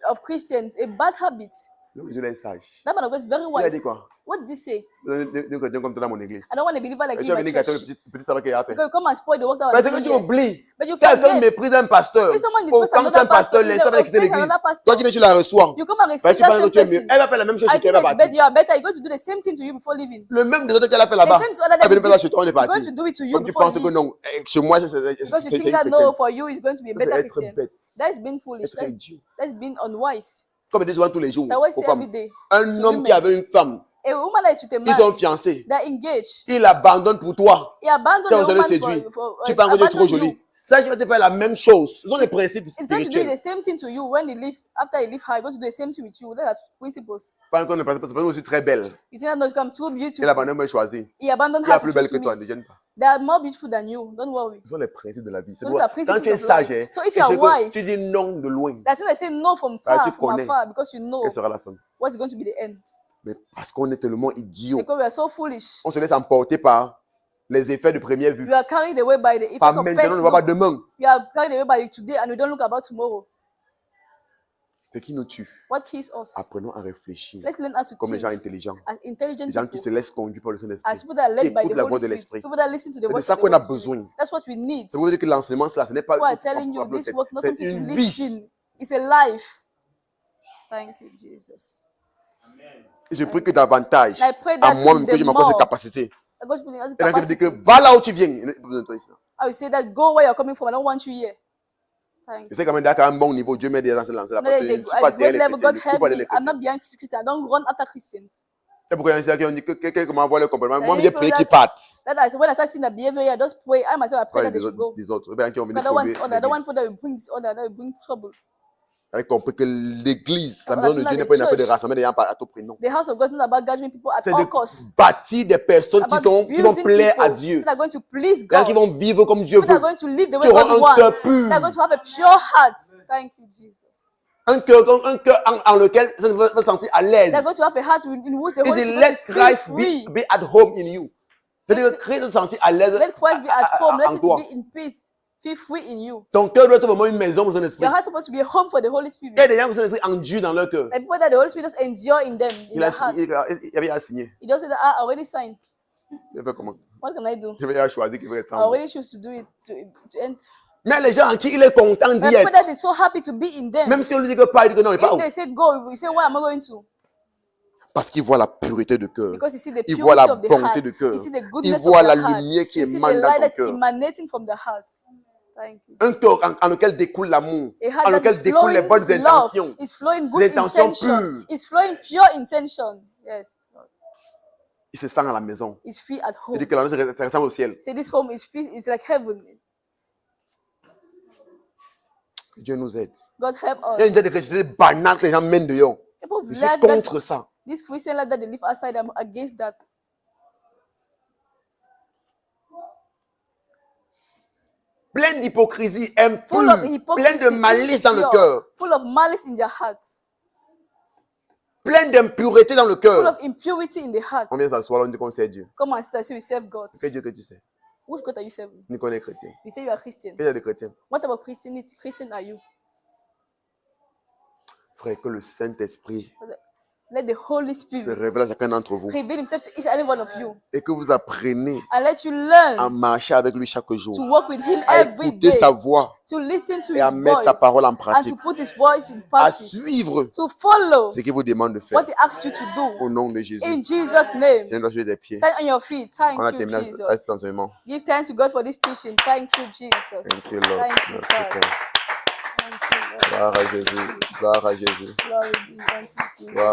of Christians, a bad habit. L'homme de Dieu là est sage. That man of God is very Il a dit wise. quoi? What did he say? Deux chrétiens comme toi dans mon église. I don't want a believer like Et tu you vas in my venir gâter le church. petit travail qu'il a fait. Because you come and spoil the work that Parce was que doing tu here. oublies. But you Quelqu'un forget. méprise un pasteur. If someone Quand disrespects another un pasteur, pastor, laisse you pas quitter offend l'église. another pastor. Toi, tu viens, tu la reçois. You come and Bah, receive tu that penses que same tu es mieux. person. Elle va faire la même chose I chez toi, think elle va it's partir. better. You are better. You're going to do the same thing to you before leaving. Le même des autres qu'elle a fait The là-bas. same to other Elle vient that faire ça chez toi, on est you're going parti. to do it to you Comme tu before penses you que leave. non, chez moi, c'est Because you une think that chrétienne. no, for you is going to be a Ça, c'est better être Christian. bête. That's being foolish. Être idiot. That's being unwise. Comme je dis souvent tous les jours So I always aux say every femmes. day. Un to homme women. qui avait une femme, A woman that is with a ils sont man, fiancés. they're engaged. Il abandonne pour toi. He abandoned Tu the as osé le woman séduire. for Tu penses que tu es trop abandon jolie. you. Sache qu'il va te faire la même chose. Ce sont les principes It's going to do spirituels. the same thing to you when he leave. After he leave her, he's going to do the same thing with you. That's principles. Pas encore, parce que aussi très belle. You think that not become too Elle beautiful? abandonne, moi, choisi. He abandoned Qui est her to plus belle choose que toi, me. ne gêne pas. They are more beautiful than you. Don't worry. Ce sont les principes de la vie. C'est Those pour- are Quand principles tu es of sage, life. hein, So if et you are ce que wise, tu dis non de loin, that's when I say no from Ah, far, tu from connais. afar, because you know quelle sera la fin? what's going to be the end. Mais parce qu'on est tellement idiot, Because we are so foolish. on se laisse emporter par les effets de première vue. You are carried away by the effect Pas of maintenant, first on ne voit pas look. demain. You are carried away by today, and we don't look about tomorrow. Ce qui nous tue. What kills us? Apprenons à réfléchir Let's learn how to comme les gens think intelligents. as intelligent Les gens qui se people, laissent conduire par le Saint-Esprit. as people that are Qui led by écoutent the la Holy voix de Spirit, l'Esprit. people that listen to the C'est de voice ça of the qu'on a Holy Spirit. besoin. That's what we need. C'est pour dire que l'enseignement, ce n'est pas People are telling you this work, not c'est something to une vie. listen. It's a life. Thank you, Jesus. Et je prie que davantage, I pray à that moi-même, que the je m'accorde cette more- capacité. I'm going to put in Et là, que je dis capacity. que va là où tu viens. Il n'y a pas besoin de toi ici. I will say that go where you're coming from. I don't want you here. Thank Je you. sais quand même qu'à un bon niveau, Dieu m'aide à lancer là. No, Parce que je ne suis at pas the great derrière les level, chrétiens. God Je ne suis help pas me. derrière les I'm not chrétiens. behind Christians. I don't run after Christians. C'est pourquoi il y a quelqu'un qui dit que m'envoie le compliment. Moi, Yeah, j'ai prié people qu'il that- parte. That I, when I start seeing that behavior, I just pray. I myself, I pray Ouais, that they des should go. autres. Des autres. Ben, qui ont venu I don't want trouver disorder. I don't want l'église. people that will bring disorder, that will bring trouble. Vous avez compris que l'église, la Well, maison de that's Dieu not n'est the pas une affaire de church. rassembler des gens à tout prix, non. The house of God is not about gathering people at C'est all de costs. bâtir des personnes qui About vont building plaire à people Dieu. that are going to please Des gens qui God. vont vivre comme Dieu People that are veut. going to live the way Qui auront God un cœur wants. pur. They are going to have a pure heart. Thank you, Jesus. Un cœur en lequel ça va se sentir à l'aise. They are going to have a heart in which the Il Holy dit, Spirit let will feel Christ free. be at home in you. C'est-à-dire que Christ se sentir à l'aise Let Christ be at home. Let en it toi. be in peace. Feel free in you. Ton cœur doit être vraiment une maison pour son esprit. Your heart is supposed to be a home for the Holy Spirit. Il y a des gens qui sont esprit endurent dans leur cœur. Like people that the Holy Spirit just endure in them, in Il their heart. avait à signer. He just said that I already signed. Il a fait comment? What can I do? Il avait choisi qu'il veut être I sans moi. already choose to do it to end. Mais les gens en qui il est content But d'y people être. that is so happy to be in them. Même si on lui dit que pas, il dit que non, il n'est pas If où. they say go, we say where am I going to? Parce qu'il voit la pureté de cœur. Because you see the Il purity voit la of the bonté heart. de cœur. You see the Il goodness voit of la the heart. lumière qui You see the émane dans light ton that's cœur. emanating from the heart. Thank you. Un cœur en lequel découle l'amour. A heart En that lequel is découlent les bonnes flowing love. intentions. It's flowing good Des intentions intention. pures. It's flowing pure intention. Yes. Lord. Il se sent à la maison. It's free at Il dit home. que la note ça ressemble au ciel. Say this home is free. It's like heaven. Que Dieu nous aide. God help Il y a us. une idée de chrétienté banale que les gens mènent dehors. People Je suis live that, contre ça. this Christian life that they live outside, I'm against that. Plein d'hypocrisie, impure, Full of plein hypocrisy, de malice dans le impure, cœur, full of malice in their heart, plein d'impureté dans le full cœur. of impurity in the heart. On vient s'asseoir là, on dit qu'on sait Dieu. Come and sit and say we serve God. Quel Dieu que tu sais? Which God are you serving? Ni qu'on est chrétien. You say you are Christian. Quel est le chrétien? What type of Christian are you? Frère, que le Saint-Esprit Let the Holy se Spirit révèle à chacun d'entre vous reveal himself to each and every one of you et que vous appreniez and let you à learn marcher avec lui chaque jour, to walk with him à every écouter day, sa voix to listen to et à his mettre sa voice parole en and to pratique, put his voice in à practice, suivre to follow ce qu'il vous demande de faire. what he asks you to Au do. nom de Jésus. In Jesus' name. Tiens-toi sur des pieds. Stand on your feet. Thank On a you, terminé Jesus. cet enseignement. Give thanks to God for this teaching. Thank you, Jesus. Thank you, Lord. Thank you, Merci, Father. Père. Thank you, Lord. Gloire à Jésus. Gloire à Jésus. Glory be unto Jesus. Gloire